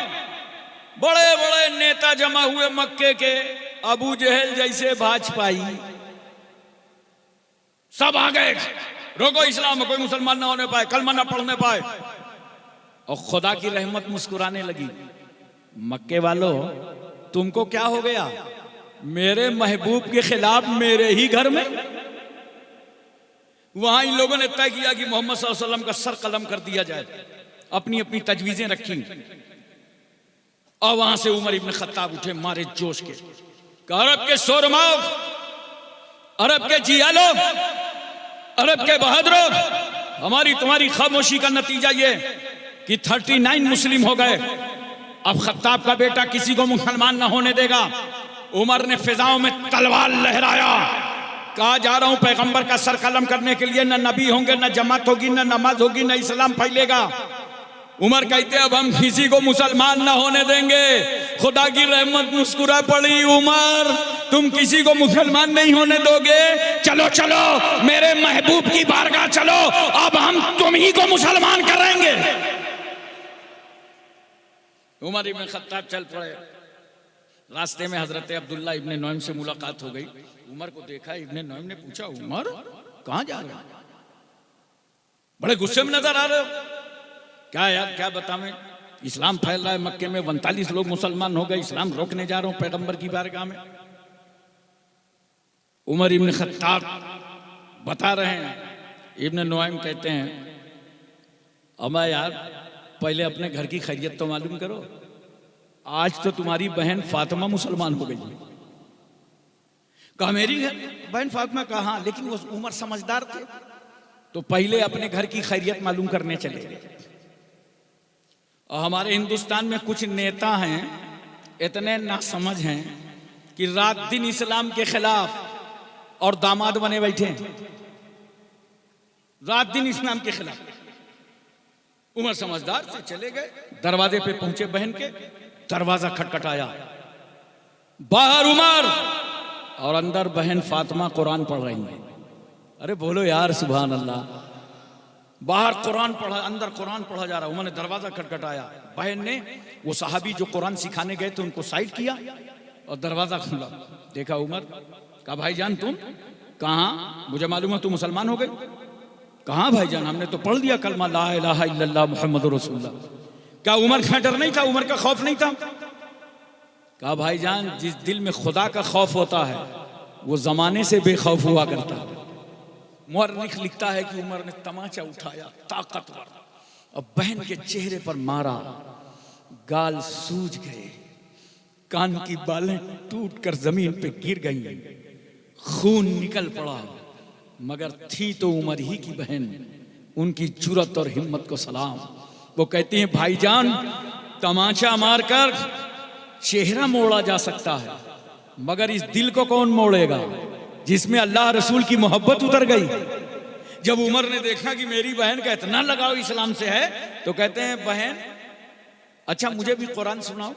बड़े बड़े नेता जमा हुए मक्के के, अबू जहल जैसे भाजपाई सब आ गए। रोको इस्लाम, कोई मुसलमान ना होने पाए, कलमा ना पढ़ने पाए। और खुदा की रहमत मुस्कुराने लगी। मक्के वालों, तुमको क्या हो गया? मेरे महबूब के खिलाफ मेरे ही घर में। वहां इन लोगों ने तय किया कि मोहम्मद सल्लल्लाहु अलैहि वसल्लम का सर कलम कर दिया जाए। अपनी अपनी तजवीजें रखी। और वहां से उमर इब्न खत्ताब उठे मारे जोश के। अरब के शोरमाओ, अरब के जिया लोग, अरब के बहादुरों, हमारी तुम्हारी खामोशी का नतीजा ये कि 39 मुस्लिम हो गए। अब खत्ताब का बेटा किसी को मुसलमान ना होने देगा। उमर ने फिजाओं में तलवार लहराया। कहा जा रहा हूं पैगंबर का सर कलम करने के लिए। न नबी होंगे, न जमात होगी, न नमाज होगी, न इस्लाम फैलेगा। उमर कहते अब हम किसी को मुसलमान ना होने देंगे। खुदा की रहमत मुस्कुरा पड़ी। उमर, तुम किसी को मुसलमान नहीं होने दोगे? चलो चलो मेरे महबूब की बारगाह चलो, अब हम तुम ही को मुसलमान करेंगे। उमर इब्न खत्ताब चल पड़े। रास्ते में हजरत अब्दुल्ला इब्न नौइम से मुलाकात हो गई। उमर को देखा, इब्न नौइम ने पूछा उमर कहां जा रहे हो? बड़े गुस्से में नजर आ रहे हो। क्या यार, क्या बताएं, इस्लाम फैल रहा है मक्के में, 39 लोग मुसलमान हो गए, इस्लाम रोकने जा रहा हूं पैगंबर की बारगाह में। उमर इब्न खत्ताब बता रहे हैं। इब्न नौइम कहते हैं अमा यार, पहले अपने घर की खैरियत तो मालूम करो। आज तो तुम्हारी बहन फातिमा मुसलमान हो गई। कहा मेरी बहन फातिमा? कहा, लेकिन वो उमर समझदार थे तो पहले अपने घर की खैरियत मालूम करने चले गए। और हमारे हिंदुस्तान में कुछ नेता हैं, इतने नासमझ हैं कि रात दिन इस्लाम के खिलाफ और दामाद बने बैठे। रात दिन इस्लाम के खिलाफ। उमर समझदार से चले गए। दरवाजे पे पहुंचे बहन के, दरवाजा खटखटाया। बाहर उमर और अंदर बहन फातिमा कुरान पढ़ रही है। अरे बोलो यार सुभान अल्लाह। बाहर कुरान पढ़ा, अंदर कुरान पढ़ा जा रहा। उन्होंने दरवाजा खटखटाया। बहन ने, वो साहबी जो कुरान सिखाने गए थे, उनको साइड किया और दरवाजा खुला। देखा उमर। कहा भाईजान तुम कहां? मुझे मालूम है तुम मुसलमान हो गए। कहां भाईजान? हमने तो पढ़ दिया कलमा ला इलाहा इल्लल्लाह मुहम्मदुर रसूलुल्लाह। क्या उमर का डर नहीं था? उमर का खौफ नहीं था? कहा भाईजान, जिस दिल में खुदा का खौफ होता है वो जमाने से बेखौफ हुआ करता है। मुअर्रिख लिखता है कि उमर ने तमाचा उठाया ताकतवर और बहन के चेहरे पर मारा। गाल सूज गए, कान की बालें टूटकर जमीन पे गिर गईं, खून निकल पड़ा। मगर थी तो उमर ही की बहन। उनकी जुर्रत और हिम्मत को सलाम। वो कहती हैं भाईजान, तमाचा मारकर चेहरा मोड़ा जा सकता है, मगर इस दिल को कौन मोड़ेगा जिसमें अल्लाह रसूल की मोहब्बत उतर गई। जब उमर ने देखा कि मेरी बहन का इतना लगाव इस्लाम से है तो कहते हैं बहन अच्छा मुझे भी कुरान सुनाओ।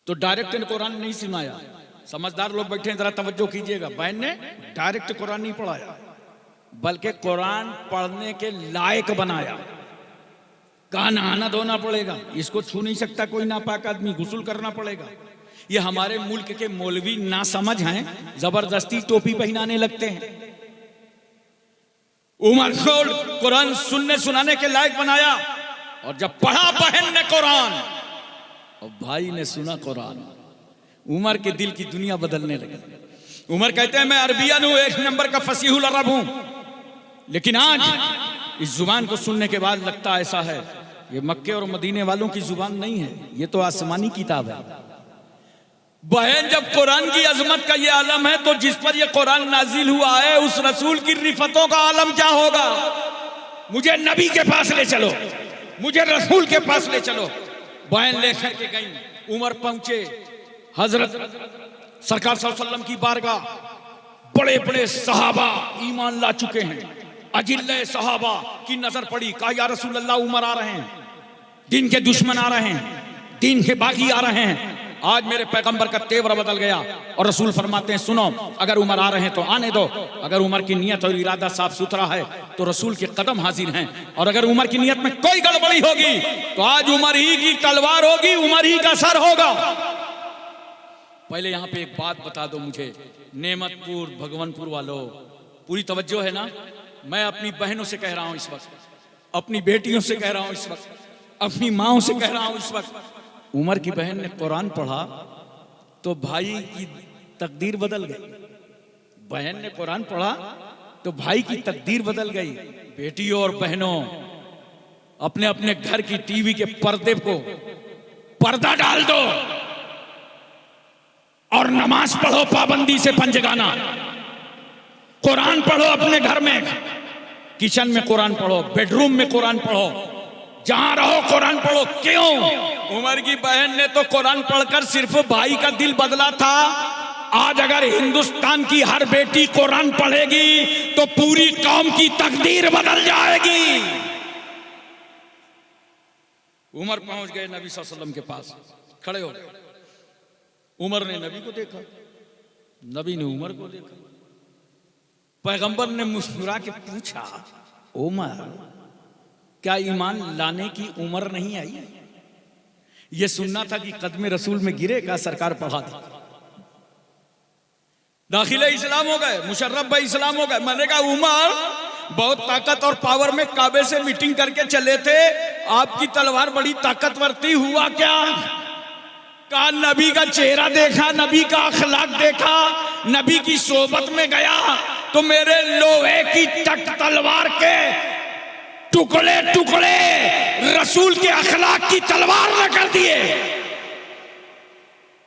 तो डायरेक्ट कुरान नहीं सुनाया, समझदार लोग बैठे हैं जरा तवज्जो कीजिएगा, बहन ने डायरेक्ट कुरान नहीं पढ़ाया बल्कि कुरान पढ़ने के लायक बनाया। कहा नहाना धोना पड़ेगा, इसको छू नहीं सकता कोई नापाक आदमी, गुस्ल करना पड़ेगा। ये हमारे मुल्क के मौलवी ना समझ हैं, जबरदस्ती टोपी पहनाने लगते हैं। उमर को कुरान सुनने सुनाने के लायक बनाया और जब पढ़ा बहन ने कुरान और भाई ने सुना कुरान, उमर के दिल की दुनिया बदलने लगी। उमर कहते हैं मैं अरबियन हूं, एक नंबर का फसीहुल अरब हूं, लेकिन आज इस जुबान को सुनने के बाद लगता ऐसा है ये मक्के और मदीने वालों की जुबान नहीं है, ये तो आसमानी किताब है। बहन जब कुरान की अजमत का ये आलम है तो जिस पर ये कुरान नाजिल हुआ है उस रसूल की रिफतों का आलम क्या होगा। मुझे नबी के पास ले चलो, मुझे रसूल के पास ले चलो। बहन लेकर के गई, उमर पहुंचे, हजरत सरकार सल्लल्लाहु अलैहि वसल्लम की बारगाह, बड़े बड़े सहाबा ईमान ला चुके हैं, अजिल्ले सहाबा की नजर पड़ी। कहा या रसूल अल्लाह उमर आ रहे हैं, दिन के दुश्मन आ रहे हैं, दिन के बागी आ रहे हैं, आज मेरे पैगंबर का तेवर बदल गया। और रसूल फरमाते हैं सुनो, अगर उमर आ रहे हैं तो आने दो, अगर उमर की नियत और इरादा साफ सुथरा है तो रसूल के कदम हाजिर हैं, और अगर उमर की नियत में कोई गड़बड़ी होगी तो आज उमर ही की तलवार होगी, उमर ही का सर होगा। पहले यहां पे एक बात बता दो मुझे, नेमतपुर भगवानपुर वालों, पूरी तवज्जो है ना। मैं अपनी बहनों से कह रहा हूं इस वक्त, अपनी बेटियों से कह रहा हूं इस वक्त, अपनी माओं से कह रहा हूं इस वक्त, उमर की बहन ने कुरान पढ़ा तो भाई की तकदीर बदल गई। बहन ने कुरान पढ़ा तो भाई की तकदीर बदल गई। बेटियों और बहनों, अपने अपने घर की टीवी के पर्दे को पर्दा डाल दो और नमाज पढ़ो पाबंदी से पंजगाना। कुरान पढ़ो अपने घर में, किचन में कुरान पढ़ो, बेडरूम में कुरान पढ़ो, जहां रहो कुरान पढ़ो। क्यों? उमर की बहन ने तो कुरान पढ़कर सिर्फ भाई का दिल बदला था, आज अगर हिंदुस्तान की हर बेटी कुरान पढ़ेगी तो पूरी कौम की तकदीर बदल जाएगी। उमर पहुंच गए नबी सल्लल्लाहु अलैहि वसल्लम के पास, खड़े हो गए। उमर ने नबी को देखा, नबी ने उमर को देखा। पैगंबर ने मुस्कुरा के पूछा उमर क्या ईमान लाने की उम्र नहीं आई? ये सुनना था कि कदमे रसूल में गिरे का सरकार पढ़ा था। दाखिले इस्लाम हो गए, मुशर्रफ भाई इस्लाम हो गए। मैंने कहा उमर बहुत ताकत और पावर में काबे से मीटिंग करके चले थे, आपकी तलवार बड़ी ताकतवर थी, हुआ क्या? कहा नबी का चेहरा देखा, नबी का अखलाक देखा, नबी की सोबत में गया तो मेरे लोहे की तट तलवार के टुकड़े टुकड़े रसूल के अखलाक की तलवार न कर दिए।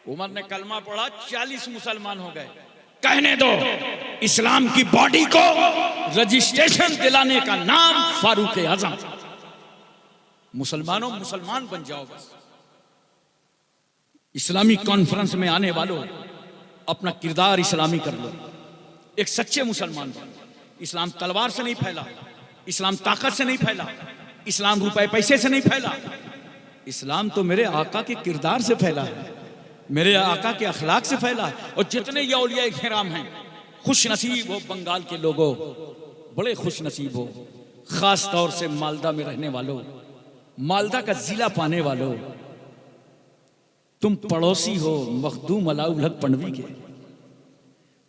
उमर ने कलमा पढ़ा, 40 मुसलमान हो गए। कहने दो, इस्लाम की बॉडी को रजिस्ट्रेशन दिलाने का नाम फारूक आजम। मुसलमानों मुसलमान बन जाओ बस। इस्लामी कॉन्फ्रेंस में आने वालों अपना किरदार इस्लामी कर लो, एक सच्चे मुसलमान बनो। इस्लाम तलवार से नहीं फैला, इस्लाम ताकत से नहीं फैला, इस्लाम रुपए पैसे से नहीं फैला, इस्लाम तो मेरे आका के किरदार से फैला है, मेरे आका के अखलाक से फैला है। और जितने ये औलिया किराम हैं, खुश नसीब हो बंगाल के लोगों, बड़े खुश नसीब हो, खास तौर से मालदा में रहने वालों, मालदा का जिला पाने वालों, तुम पड़ोसी हो मखदूम अलाउल पंडवी के,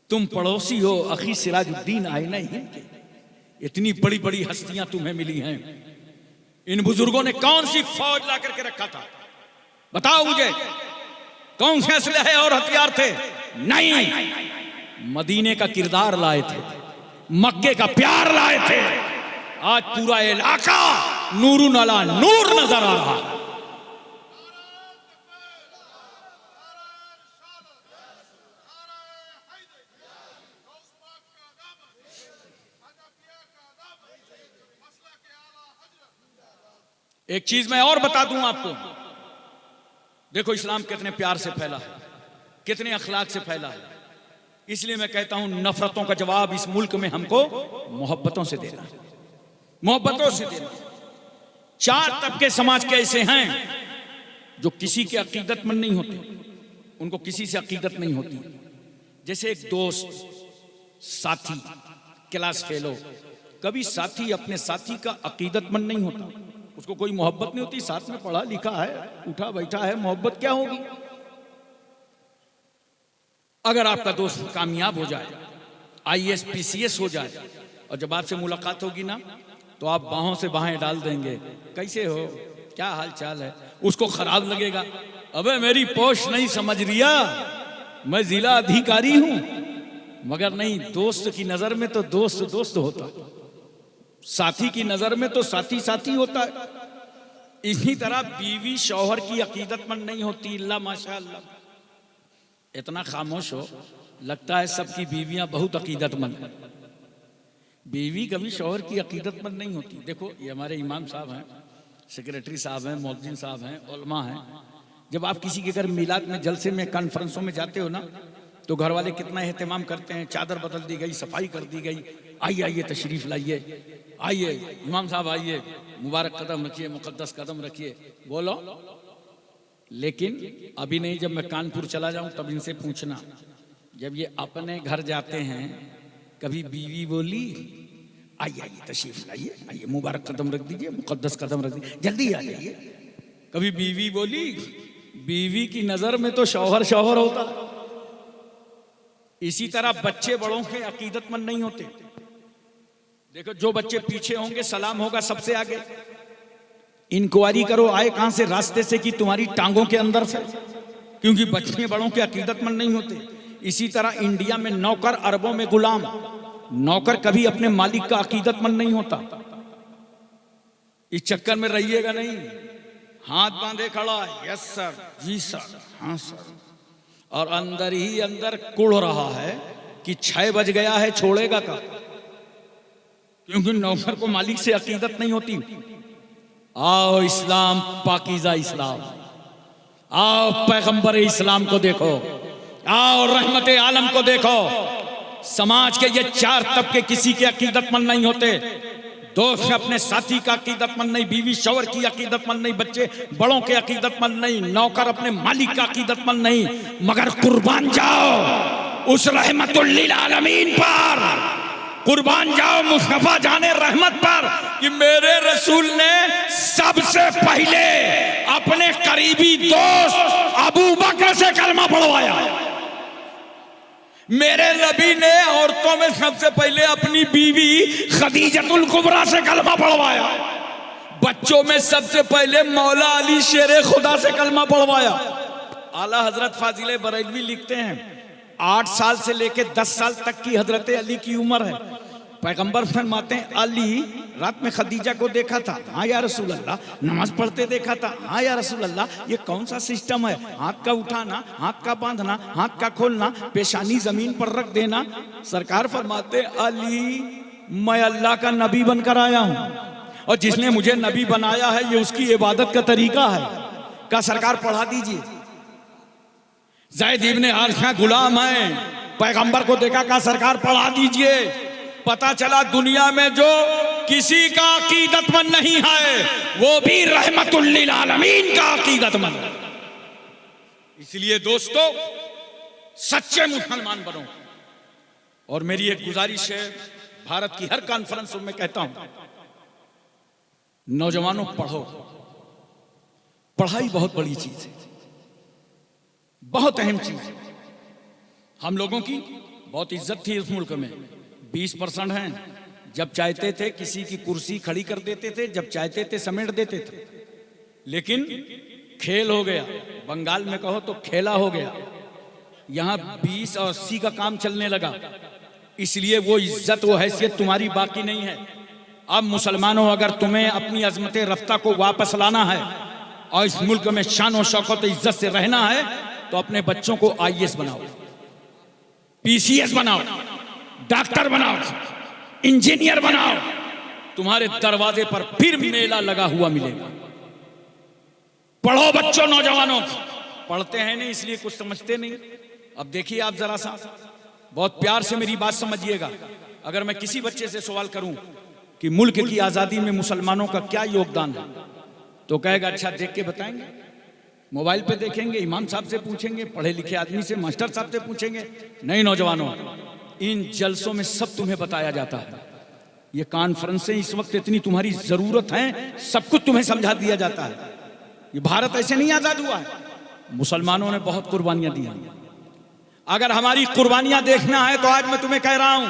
तुम पड़ोसी हो अखी सिराजुद्दीन आईना हिंद के। इतनी बड़ी बड़ी हस्तियां तुम्हें मिली हैं। इन बुजुर्गों ने कौन सी फौज ला करके रखा था? बताओ मुझे, कौन से असलहे और हथियार थे? नहीं, मदीने का किरदार लाए थे, मक्के का प्यार लाए थे। आज पूरा इलाका नूरुन अला नूर नजर आ रहा है। एक चीज मैं और बता दूं आपको, देखो इस्लाम कितने प्यार से फैला है, कितने अखलाक से फैला है। इसलिए मैं कहता हूं नफरतों का जवाब इस मुल्क में हमको मोहब्बतों से देना, मोहब्बतों से देना। 4 तबके समाज के ऐसे हैं जो किसी के अकीदतमंद नहीं होते, उनको किसी से अकीदत नहीं होती। जैसे एक दोस्त, साथी, क्लास फेलो, कभी साथी अपने साथी का अकीदतमंद नहीं होता, उसको कोई मोहब्बत नहीं होती। साथ में पढ़ा लिखा है, उठा बैठा है, मोहब्बत क्या होगी? अगर आपका दोस्त कामयाब हो जाए, IAS PCS हो जाए, और जब आपसे मुलाकात होगी ना तो आप बाहों से बाहें डाल देंगे, कैसे हो, क्या हाल चाल है। उसको खराब लगेगा, अबे मेरी पोस्ट नहीं समझ रिया, मैं जिला अधिकारी हूं। मगर नहीं, दोस्त की नजर में तो दोस्त दोस्त होता है, साथी की नजर में तो साथी साथी होता है। इसी तरह बीवी शौहर की अकीदतमंद नहीं होती, इल्ला माशाअल्लाह। इतना खामोश हो, लगता है सबकी बीवियां बहुत अकीदतमंद हैं। बीवी कभी शौहर की अकीदतमंद नहीं होती। देखो, ये हमारे इमाम साहब हैं, सेक्रेटरी साहब हैं, मौलवी साहब हैं, उलमा हैं। जब आप किसी के घर मिलाद में, जलसे में, कॉन्फ्रेंसों में जाते हो ना, तो घर वाले कितना एहतमाम करते हैं, चादर बदल दी गई, सफाई कर दी गई, आइए आइए तशरीफ लाइए, आइए इमाम साहब आइए, मुबारक कदम रखिए, मुकद्दस कदम रखिए, बोलो। लेकिन अभी नहीं, जब मैं कानपुर चला जाऊं तब इनसे पूछना, जब ये अपने घर जाते हैं कभी बीवी बोली आइए आइए तशरीफ लाइए, आइए मुबारक कदम रख दीजिए, मुकद्दस कदम रख दीजिए, जल्दी आ जाइए। कभी बीवी बोली? बीवी की नजर में तो शौहर शौहर होता। इसी तरह बच्चे बड़ों के अकीदतमंद नहीं होते। देखो, जो बच्चे पीछे होंगे सलाम होगा सबसे आगे। इंक्वायरी करो आए कहां से, रास्ते से कि तुम्हारी टांगों के अंदर से, क्योंकि बच्चे बड़ों के अकीदतमंद नहीं होते। इसी तरह इंडिया में नौकर, अरबों में गुलाम। नौकर कभी अपने मालिक का अकीदतमंद नहीं होता। इस चक्कर में रहिएगा नहीं, हाथ बांधे खड़ा, यस सर, जी सर, हाँ सर, और अंदर ही अंदर कुड़ रहा है कि 6 बज गया है, छोड़ेगा कब? क्योंकि नौकर को मालिक से अकीदत नहीं होती। आओ इस्लाम, पाकीज़ा इस्लाम, आओ पैगंबर इस्लाम को देखो, आओ रहमत आलम को देखो। समाज के ये 4 तबके किसी के अकीदतमंद नहीं होते। दोस्त अपने साथी का अकीदतमंद नहीं, बीवी शौहर की अकीदतमंद नहीं, बच्चे बड़ों के अकीदतमंद नहीं, नौकर अपने मालिक का अकीदतमंद नहीं। मगर कुर्बान जाओ उस रहमतुल लिल आलमीन पर, कुर्बान जाओ मुस्तफा जाने रहमत पर कि मेरे रसूल ने सबसे पहले अपने करीबी दोस्त अबू बकर से कलमा पढ़वाया। मेरे नबी ने औरतों में सबसे पहले अपनी बीवी खदीजतुल कुबरा से कलमा पढ़वाया। बच्चों में सबसे पहले मौला अली शेरे खुदा से कलमा पढ़वाया। आला हजरत फाजिले बरेलवी लिखते हैं 8 साल से लेकर 10 साल तक की हजरत अली की उम्र है। पैगंबर फरमाते हैं अली रात में खदीजा को देखा था, हाँ या रसूल अल्लाह, नमाज पढ़ते देखा था, हाँ या रसूल अल्लाह। ये कौन सा सिस्टम है, हाथ का उठाना, हाथ का बांधना, हाथ का खोलना, पेशानी जमीन पर रख देना। सरकार फरमाते अली मैं अल्लाह का नबी बनकर आया हूं, और जिसने मुझे नबी बनाया है ये उसकी इबादत का तरीका है। का सरकार पढ़ा दीजिए। ज़ैद इब्ने हारिसा गुलाम है, पैगंबर को देखा, का सरकार पढ़ा दीजिए। पता चला दुनिया में जो किसी का अकीदतमंद नहीं है वो भी रहमतुल लिल आलमीन का अकीदतमंद है। इसलिए दोस्तों सच्चे मुसलमान बनो। और मेरी एक गुजारिश है, भारत की हर कॉन्फ्रेंस में कहता हूं, नौजवानों पढ़ो। पढ़ाई बहुत बड़ी चीज है, बहुत अहम चीज है। हम लोगों की बहुत इज्जत थी इस मुल्क में। 20% हैं, जब चाहते थे किसी की कुर्सी खड़ी कर देते थे, जब चाहते थे समेट देते थे। लेकिन खेल हो गया, बंगाल में कहो तो खेला हो गया। यहां 20 और 80 का काम चलने लगा। इसलिए वो इज्जत, वो हैसियत तुम्हारी बाकी नहीं है। अब मुसलमानों, अगर तुम्हें अपनी अजमत रफ्ता को वापस लाना है और इस मुल्क में शान और शौकत इज्जत से रहना है तो अपने बच्चों को IAS बनाओ, PCS बनाओ, डॉक्टर बनाओ, इंजीनियर बनाओ। तुम्हारे दरवाजे पर फिर मेला लगा हुआ मिलेगा। पढ़ो बच्चों, नौजवानों। पढ़ते हैं नहीं इसलिए कुछ समझते नहीं। अब देखिए आप जरा सा, बहुत प्यार से मेरी बात समझिएगा। अगर मैं किसी बच्चे से सवाल करूं कि मुल्क की आजादी में मुसलमानों का क्या योगदान है, तो कहेगा अच्छा देख के बताएंगे, मोबाइल पे देखेंगे, इमाम साहब से पूछेंगे, पढ़े लिखे आदमी से, मास्टर साहब से पूछेंगे। नहीं नौजवानों, इन जलसों में सब तुम्हें बताया जाता है। ये कॉन्फ्रेंसें इस वक्त इतनी तुम्हारी जरूरत है, सब कुछ तुम्हें समझा दिया जाता है। ये भारत ऐसे नहीं आजाद हुआ है, मुसलमानों ने बहुत कुर्बानियां दी हैं। अगर हमारी कुर्बानियां देखना है तो आज मैं तुम्हें कह रहा हूं,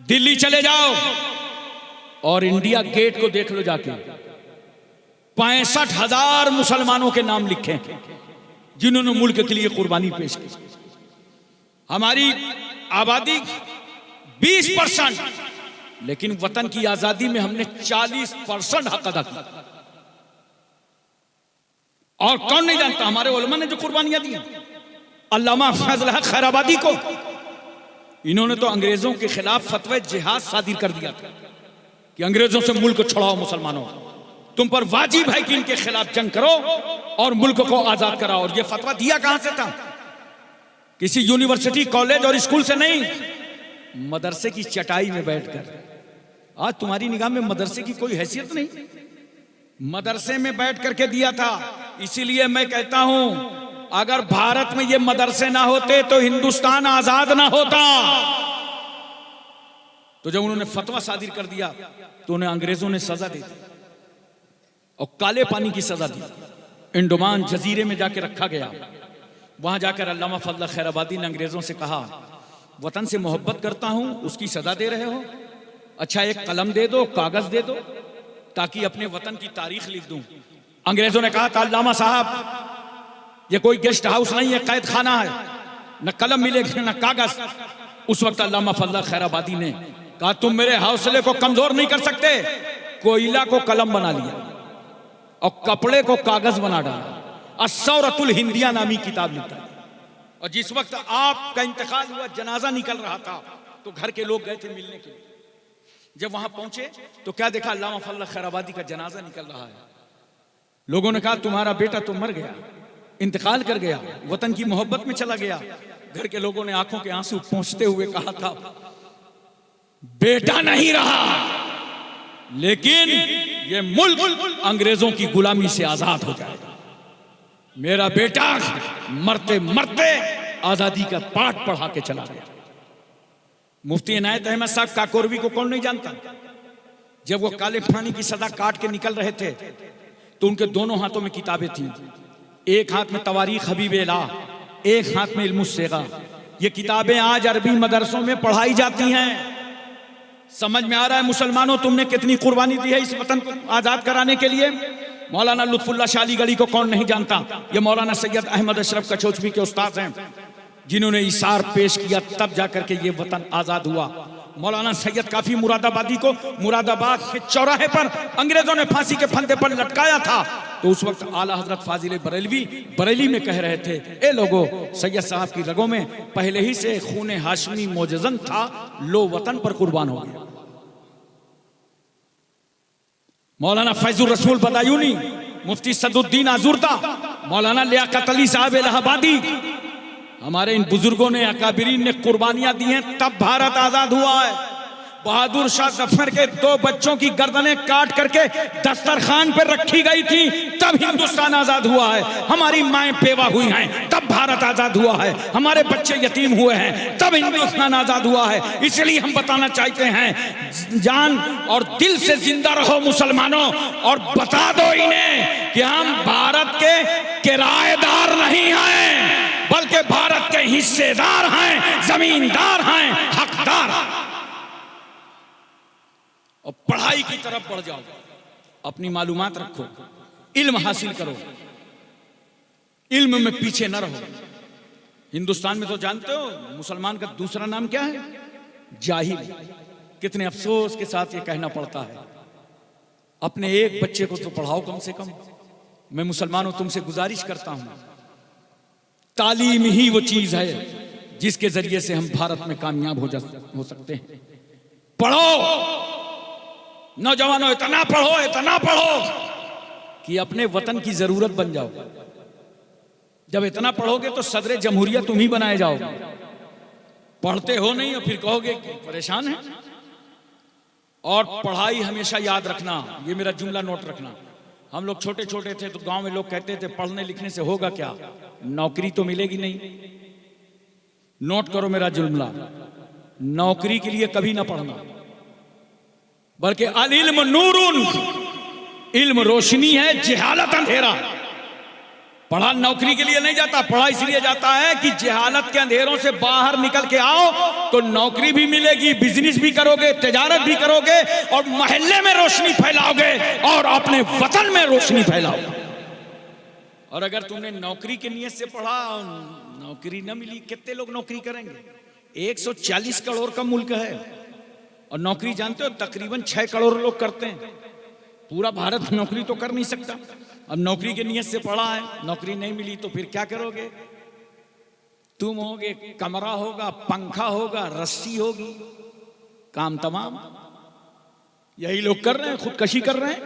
दिल्ली चले जाओ और इंडिया गेट को देख लो जाके। 65,000 मुसलमानों के नाम लिखे जिन्होंने मुल्क के लिए कुर्बानी पेश की। हमारी आबादी 20%, लेकिन वतन की आजादी में हमने 40% हक अदा किया। और कौन नहीं जानता हमारे उलमा ने जो कुर्बानियां दी। अल्लामा फजल हक खैराबादी को इन्होंने तो अंग्रेजों के खिलाफ फतवे जिहाद सादिर कर दिया था कि अंग्रेजों से मुल्क छुड़ाओ, मुसलमानों तुम पर वाजिब है कि इनके खिलाफ जंग करो और मुल्क को आजाद कराओ। और ये फतवा दिया कहां से था? किसी यूनिवर्सिटी, कॉलेज और स्कूल से नहीं, मदरसे की चटाई में बैठकर। आज तुम्हारी निगाह में मदरसे की कोई हैसियत नहीं, मदरसे में बैठ करके दिया था। इसीलिए मैं कहता हूं, अगर भारत में ये मदरसे ना होते तो हिंदुस्तान आजाद ना होता। तो जब उन्होंने फतवा सादिर कर दिया तो उन्हें अंग्रेजों ने सजा दी और काले पानी की सजा दी। अंडमान जजीरे में जाकर रखा गया। वहां जाकर अल्लामा फजल खैराबादी ने अंग्रेजों से कहा, वतन से मोहब्बत करता हूं, उसकी सजा दे रहे हो? अच्छा एक कलम दे दो, कागज दे दो, ताकि अपने वतन की तारीख लिख दूं। अंग्रेजों ने कहा था, अल्लामा साहब ये कोई गेस्ट हाउस नहीं है, कैद खाना है, न कलम मिलेगी न कागज। उस वक्त अल्लामा फजल खैराबादी ने कहा, तुम मेरे हौसले को कमजोर नहीं कर सकते। कोयला को कलम बना लिया और कपड़े को कागज बना डाला। अस्सौरतुल हिंदिया नामी किताब लिखा। और जिस वक्त आपका इंतकाल हुआ, जनाजा निकल रहा था, तो घर के लोग गए थे मिलने के लिए। जब वहां पहुंचे तो क्या देखा, अल्लामा फजल खैराबादी का जनाजा निकल रहा है। लोगों ने कहा, तुम्हारा बेटा तो मर गया, इंतकाल कर गया, वतन की मोहब्बत में चला गया। घर के लोगों ने आंखों के आंसू पोंछते हुए कहा था, बेटा नहीं रहा, लेकिन ये मुल्क अंग्रेजों की गुलामी से आजाद हो जाएगा। मेरा बेटा मरते मरते आजादी का पाठ पढ़ा के चला गया। मुफ्ती इनायत अहमद साहब काकोरवी को कौन नहीं जानता? जब वो काले पानी की सजा काट के निकल रहे थे तो उनके दोनों हाथों में किताबें थी। एक हाथ में तवारीख हबीब-ए-ला, एक हाथ में इल्मुस्सेगा। ये किताबें आज अरबी मदरसों में पढ़ाई जाती हैं। समझ में आ रहा है मुसलमानों, तुमने कितनी कुर्बानी दी है इस वतन को आजाद कराने के लिए। मौलाना लुत्फुल्लाह शाह अलीगढ़ी को कौन नहीं जानता? ये मौलाना सैयद अहमद अशरफ कचौचवी के उस्ताद हैं, जिन्होंने इशार पेश किया, तब जाकर के ये वतन आजाद हुआ। मौलाना सैयद काफी मुरादाबादी को मुरादाबाद के चौराहे पर अंग्रेजों ने फांसी के फंदे पर लटकाया था, तो उस वक्त आला हजरत फाजिल बरेलवी बरेली में कह रहे थे, ए लोगो, सैयद साहब की रगों में पहले ही से खून हाशमी मोजजन था, लो वतन पर कुर्बान हो गया। मौलाना फैजुर रसूल बदायूनी, मुफ्ती सदुद्दीन आजुर्दा, मौलाना लियाकत अली साहब इलाहाबादी, हमारे इन बुजुर्गों ने, अकाबिरीन ने कुर्बानियां दी हैं, तब भारत आजाद हुआ है। बहादुर शाह जफर के 2 बच्चों की गर्दनें काट करके दस्तरखान पर रखी गई थी, तब हिंदुस्तान आजाद हुआ है। हमारी माएं बेवा हुई हैं, तब भारत आजाद हुआ है। हमारे बच्चे यतीम हुए हैं, तब हिंदुस्तान आजाद हुआ है। इसलिए हम बताना चाहते हैं, जान और दिल से जिंदा रहो मुसलमानों, और बता दो इन्हें कि हम भारत के किराएदार नहीं हैं, बल्कि भारत के हिस्सेदार हैं, जमींदार हैं, हकदार। और पढ़ाई की तरफ बढ़ जाओ, अपनी मालूमात रखो, इल्म हासिल करो, इल्म में पीछे न रहो। हिंदुस्तान में तो जानते हो मुसलमान का दूसरा नाम क्या है? जाहिल। कितने अफसोस के साथ ये कहना पड़ता है। अपने एक बच्चे को तो पढ़ाओ कम से कम। मैं मुसलमानों तुमसे गुजारिश करता हूं, तालीम ही वो चीज है जिसके जरिए से हम भारत में कामयाब हो सकते हैं। पढ़ो नौजवानों, इतना पढ़ो कि अपने वतन की जरूरत बन जाओ। जब इतना पढ़ोगे तो सदर जमहूरियत तुम ही बनाए जाओगे। पढ़ते हो नहीं और फिर कहोगे कि परेशान है। और पढ़ाई हमेशा याद रखना, ये मेरा जुमला नोट रखना। हम लोग छोटे छोटे थे तो गांव में लोग कहते थे पढ़ने लिखने से होगा क्या, नौकरी तो मिलेगी नहीं। नोट करो मेरा जुमला, नौकरी के लिए कभी ना पढ़ना, बल्कि अल इल्म नूरुन, इल्म रोशनी है, जहालत अंधेरा। पढ़ा नौकरी के लिए नहीं जाता, पढ़ा इसलिए जाता है कि जहालत के अंधेरों से बाहर निकल के आओ तो नौकरी भी मिलेगी, बिजनेस भी करोगे, तिजारत भी करोगे और मोहल्ले में रोशनी फैलाओगे और अपने वतन में रोशनी फैलाओगे। और अगर तुमने नौकरी के नियत से पढ़ा और नौकरी न मिली, कितने लोग नौकरी करेंगे? 140 करोड़ का मुल्क है और नौकरी जानते हो तकरीबन 6 करोड़ लोग करते हैं। पूरा भारत नौकरी तो कर नहीं सकता। अब नौकरी के नियत से पढ़ा है, नौकरी नहीं मिली तो फिर क्या करोगे? तुम होगे, कमरा होगा, पंखा होगा, रस्सी होगी, काम तमाम। यही लोग कर रहे हैं, खुदकशी कर रहे हैं,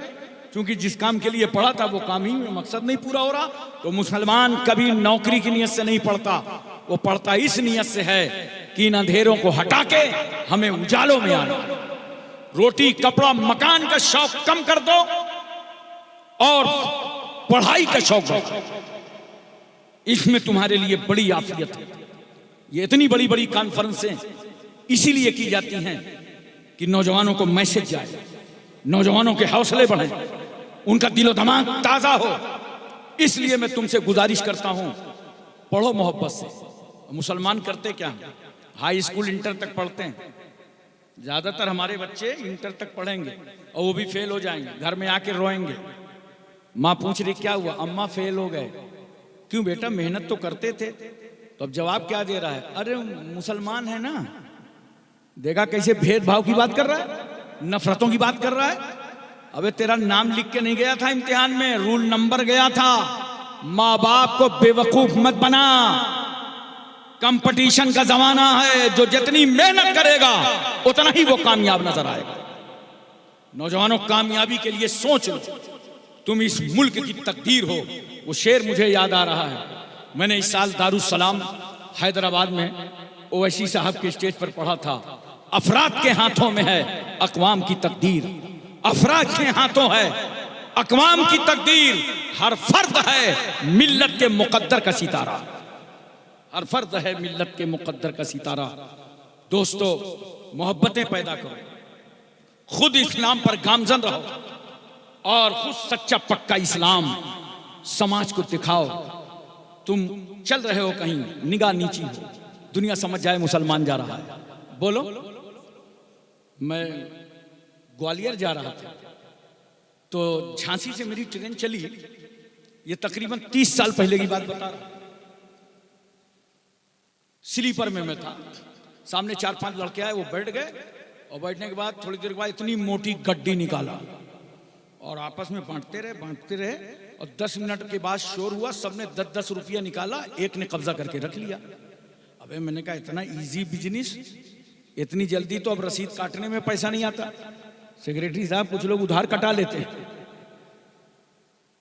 क्योंकि जिस काम के लिए पढ़ा था वो काम ही मकसद नहीं पूरा हो रहा। तो मुसलमान कभी नौकरी की नियत से नहीं पढ़ता, वो पढ़ता इस नियत से है कि इन अंधेरों को हटा के हमें उजालों में आना। रोटी कपड़ा मकान का शौक कम कर दो और पढ़ाई का शौक रखो, इसमें तुम्हारे लिए बड़ी आफियत है। ये इतनी बड़ी बड़ी कॉन्फ्रेंसें इसीलिए की जाती हैं कि नौजवानों को मैसेज जाए, नौजवानों के हौसले बढ़े, उनका दिलो दिमाग ताजा हो। इसलिए मैं तुमसे गुजारिश करता हूं, पढ़ो मोहब्बत से। मुसलमान करते क्या हैं? हाई स्कूल इंटर तक पढ़ते हैं। ज्यादातर हमारे बच्चे इंटर तक पढ़ेंगे और वो भी फेल हो जाएंगे, घर में आके रोएंगे। माँ पूछ रही क्या हुआ? अम्मा फेल हो गए। क्यों बेटा, मेहनत तो करते थे। तो अब जवाब क्या दे रहा है? अरे मुसलमान है ना। देखा कैसे भेदभाव की बात कर रहा है, नफरतों की बात कर रहा है। अबे तेरा नाम लिख के नहीं गया था इम्तिहान में, रूल नंबर गया था। माँ बाप को बेवकूफ मत बना, कंपटीशन का जमाना है। जो जितनी मेहनत करेगा उतना ही वो कामयाब नजर आएगा। नौजवानों, कामयाबी के लिए सोच लो, तुम इस मुल्क की तकदीर हो। वो शेर मुझे याद आ रहा है, मैंने इस साल दारुस्सलाम हैदराबाद में ओवैसी साहब के स्टेज पर पढ़ा था। अफराद के हाथों में है अक़वाम की तकदीर, अफराद के हाथों है अक़वाम की तकदीर। हर फर्द है मिल्लत के मुक़द्दर का सितारा, हर फर्द है मिल्लत के मुक़द्दर का सितारा। दोस्तों, मोहब्बतें पैदा करो, खुद इस्लाम पर गामजन रहो और खुद सच्चा पक्का इस्लाम समाज को दिखाओ। तुम चल रहे हो कहीं, निगाह नीची हो, दुनिया समझ जाए मुसलमान जा रहा है। बोलो, मैं ग्वालियर जा रहा था तो झांसी से मेरी ट्रेन चली। ये तकरीबन 30 साल पहले की बात बता रहा। स्लीपर में मैं था, सामने 4-5 लड़के आए, वो बैठ गए और बैठने के बाद थोड़ी देर के बाद इतनी मोटी गड्डी निकाला और आपस में बांटते रहे और 10 मिनट के बाद शोर हुआ, सबने 10-10 रुपया निकाला, एक ने कब्जा करके रख लिया। अबे मैंने कहा इतना इजी बिजनेस, इतनी जल्दी तो अब रसीद काटने में पैसा नहीं आता। सेक्रेटरी साहब, कुछ लोग उधार कटा लेते हैं,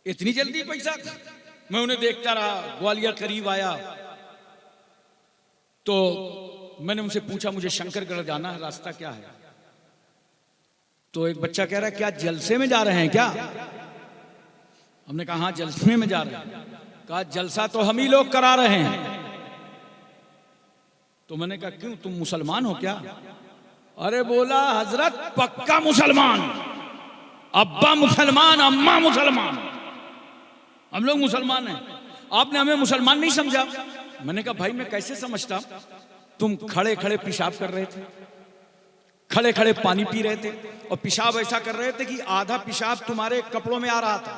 इतनी जल्दी पैसा। मैं उन्हें देखता रहा, ग्वालियर करीब आया तो मैंने उनसे पूछा मुझे शंकरगढ़ जाना है, रास्ता क्या है? तो एक बच्चा कह रहा है क्या जलसे में जा रहे हैं क्या? हमने कहा हाँ जलसे में जा रहे हैं। कहा जलसा तो हम ही लोग करा रहे हैं। तो मैंने कहा क्यों, तुम मुसलमान हो क्या? अरे बोला हजरत पक्का मुसलमान, अब्बा मुसलमान, अम्मा मुसलमान, हम लोग मुसलमान हैं, आपने हमें मुसलमान नहीं समझा। मैंने कहा भाई मैं कैसे समझता, तुम खड़े खड़े पेशाब कर रहे थे, खड़े खड़े पानी पी रहे थे और पेशाब ऐसा कर रहे थे कि आधा पेशाब तुम्हारे कपड़ों में आ रहा था।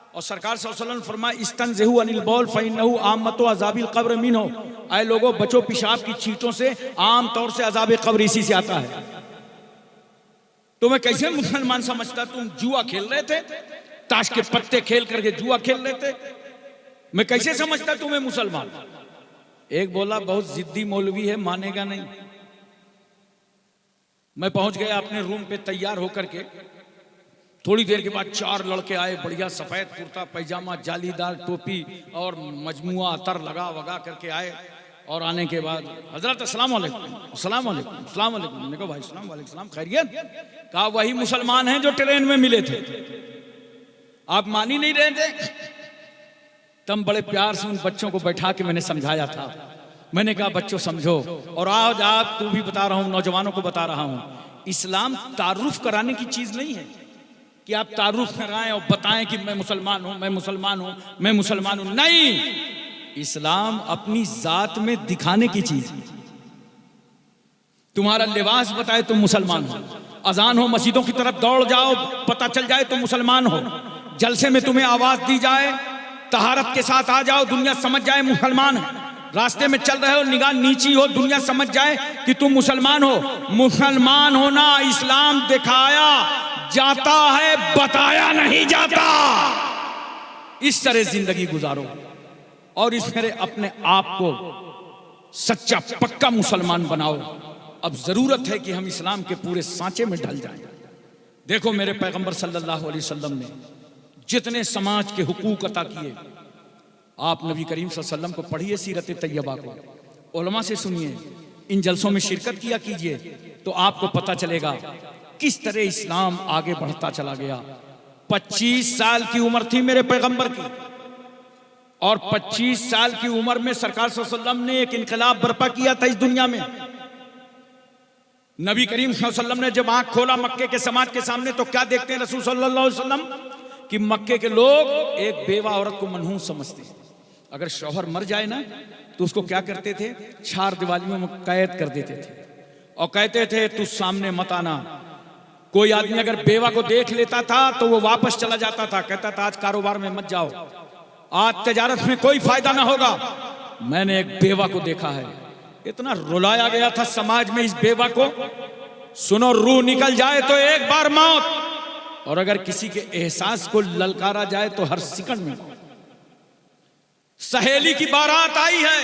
और सरकार सल्लल्लाहु अलैहि वसल्लम फरमाया इस्तंज़िहु अनिल बौल फ़इन्नहु आम्मतु अज़ाबिल क़ब्र मिन्हु। ऐ लोगों बचो पेशाब की छींटों से, आम तौर से अज़ाब क़ब्र इसी से आता है। तो मैं कैसे मुसलमान समझता? तुम जुआ खेल रहे थे, ताश के पत्ते खेल करके जुआ खेल रहे थे, मैं कैसे समझता तुम्हें मुसलमान? एक बोला बहुत जिद्दी मौलवी है, मानेगा नहीं। मैं पहुंच गया अपने रूम पे तैयार होकर के। थोड़ी देर के बाद 4 लड़के आए, बढ़िया सफेद कुर्ता पैजामा, जालीदार टोपी और मजमुआ अतर लगा वगा करके आए और आने के बाद हजरत अस्सलाम वालेकुम, अस्सलाम वालेकुम, अस्सलाम वालेकुम। मैंने कहा भाई अस्सलाम वालेकुम, सलाम, खैरियत? कहा वही मुसलमान हैं जो ट्रेन में मिले थे, आप मान ही नहीं रहे थे। तब बड़े प्यार से उन बच्चों को बैठा के मैंने समझाया था। मैंने कहा बच्चों समझो, और आज आपको भी बता रहा हूं, नौजवानों को बता रहा हूं, इस्लाम तारुफ कराने की चीज नहीं है कि आप तारुफ कराएं और बताएं कि मैं मुसलमान हूं, मैं मुसलमान हूं, मैं मुसलमान हूं। नहीं, इस्लाम अपनी जात में दिखाने की चीज है। तुम्हारा लिबास बताए तुम मुसलमान हो, अजान हो मस्जिदों की तरफ दौड़ जाओ पता चल जाए तुम मुसलमान हो, जलसे में तुम्हें आवाज दी जाए तहारत के साथ आ जाओ दुनिया समझ जाए मुसलमान है, रास्ते में चल रहे हो निगाह नीची हो दुनिया समझ जाए कि तुम मुसलमान हो। मुसलमान होना इस्लाम दिखाया जाता है, बताया नहीं जाता। इस तरह जिंदगी गुजारो और इस तरह अपने आप को सच्चा पक्का मुसलमान बनाओ। अब जरूरत है कि हम इस्लाम के पूरे सांचे में ढल जाएं। देखो मेरे पैगंबर सल्लल्लाहु अलैहि वसल्लम ने जितने समाज के हुकूक अता किए, आप नबी करीम सल्लल्लाहु अलैहि वसल्लम को पढ़िए, सीरत तैयबा को उलमा से सुनिए, इन जलसों में शिरकत किया कीजिए, तो आपको पता चलेगा किस तरह इस्लाम आगे बढ़ता चला गया। 25 साल की उम्र थी मेरे पैगंबर की, और 25 साल की उम्र में सरकार सल्लल्लाहु अलैहि वसल्लम ने एक इनकलाब बर्पा किया था इस दुनिया में। नबी करीम सल्लल्लाहु अलैहि वसल्लम ने जब आंख खोला मक्के के समाज के सामने, तो क्या देखते हैं रसूल सल्लल्लाहु अलैहि वसल्लम कि मक्के के लोग एक बेवा औरत को मनहूस समझते हैं। अगर शौहर मर जाए ना तो उसको क्या करते थे, 4 दीवारियों में कैद कर देते थे और कहते थे तू सामने मत आना। कोई आदमी अगर बेवा को देख लेता था तो वो वापस चला जाता था, कहता था आज कारोबार में मत जाओ, आज तजारत में कोई फायदा ना होगा। मैंने एक बेवा को देखा है, इतना रुलाया गया था समाज में इस बेवा को। सुनो, रूह निकल जाए तो एक बार मौत, और अगर किसी के एहसास को ललकारा जाए तो हर सेकंड में मौत। सहेली की बारात आई है,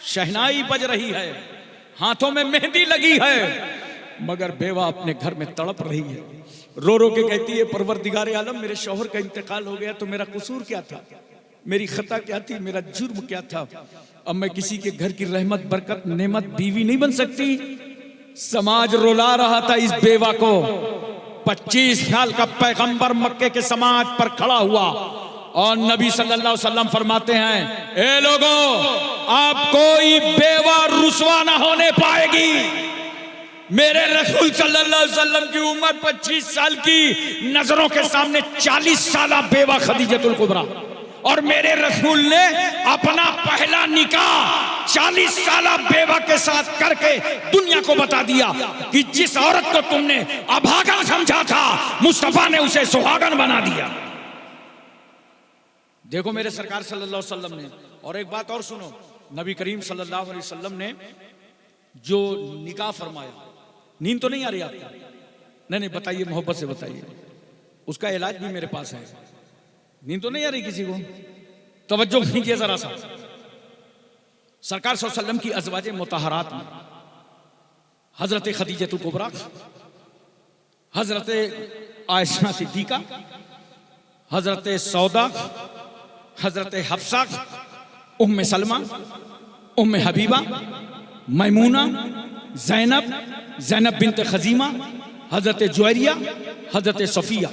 शहनाई बज रही है, हाथों में मेहंदी लगी है, मगर बेवा अपने घर में तड़प रही है, रो रो के कहती है परवरदिगार आलम मेरे शौहर का इंतकाल हो गया तो मेरा कसूर क्या था, मेरी खता क्या थी, मेरा जुर्म क्या था। अब मैं किसी के घर की रहमत बरकत नेमत बीवी नहीं बन सकती। समाज रुला रहा था इस बेवा को। 25 साल का पैगंबर मक्के के समाज पर खड़ा हुआ और नबी सल्लल्लाहु अलैहि वसल्लम फरमाते हैं, ए लोगों, आप कोई बेवा रुसवा ना होने पाएगी। मेरे रसूल सल्लल्लाहु अलैहि वसल्लम की उम्र 25 साल की, नजरों के सामने 40 साल बेवा खदीजतुल कुबरा, और मेरे रसूल ने अपना पहला निकाह 40 साल बेवा के साथ करके दुनिया को बता दिया कि जिस औरत को तुमने अभागन समझा था, मुस्तफा ने उसे सुहागन बना दिया। देखो मेरे सरकार सल्लल्लाहु अलैहि वसल्लम ने। और एक बात और सुनो, नबी करीम सल्लल्लाहु अलैहि वसल्लम ने जो निकाह फरमाया, नींद तो नहीं आ रही आपको? नहीं बताइए, मोहब्बत से बताइए, उसका इलाज भी मेरे पास है। नींद तो नहीं आ रही किसी को? तवज्जो कीजिए जरा सा। सरकार सल्लल्लाहु अलैहि वसल्लम की अज़वाजे मुतहरात में हजरत खदीजतुल कुबरा, हजरत आयशा सिद्दीका, हजरत सौदा, हजरत हफ्सा, उम्मे सलमा, उम्मे हबीबा, मैमूना, ज़ैनब, ज़ैनब बिन्त खजीमा, हजरत जुवैरिया, हजरत सफिया,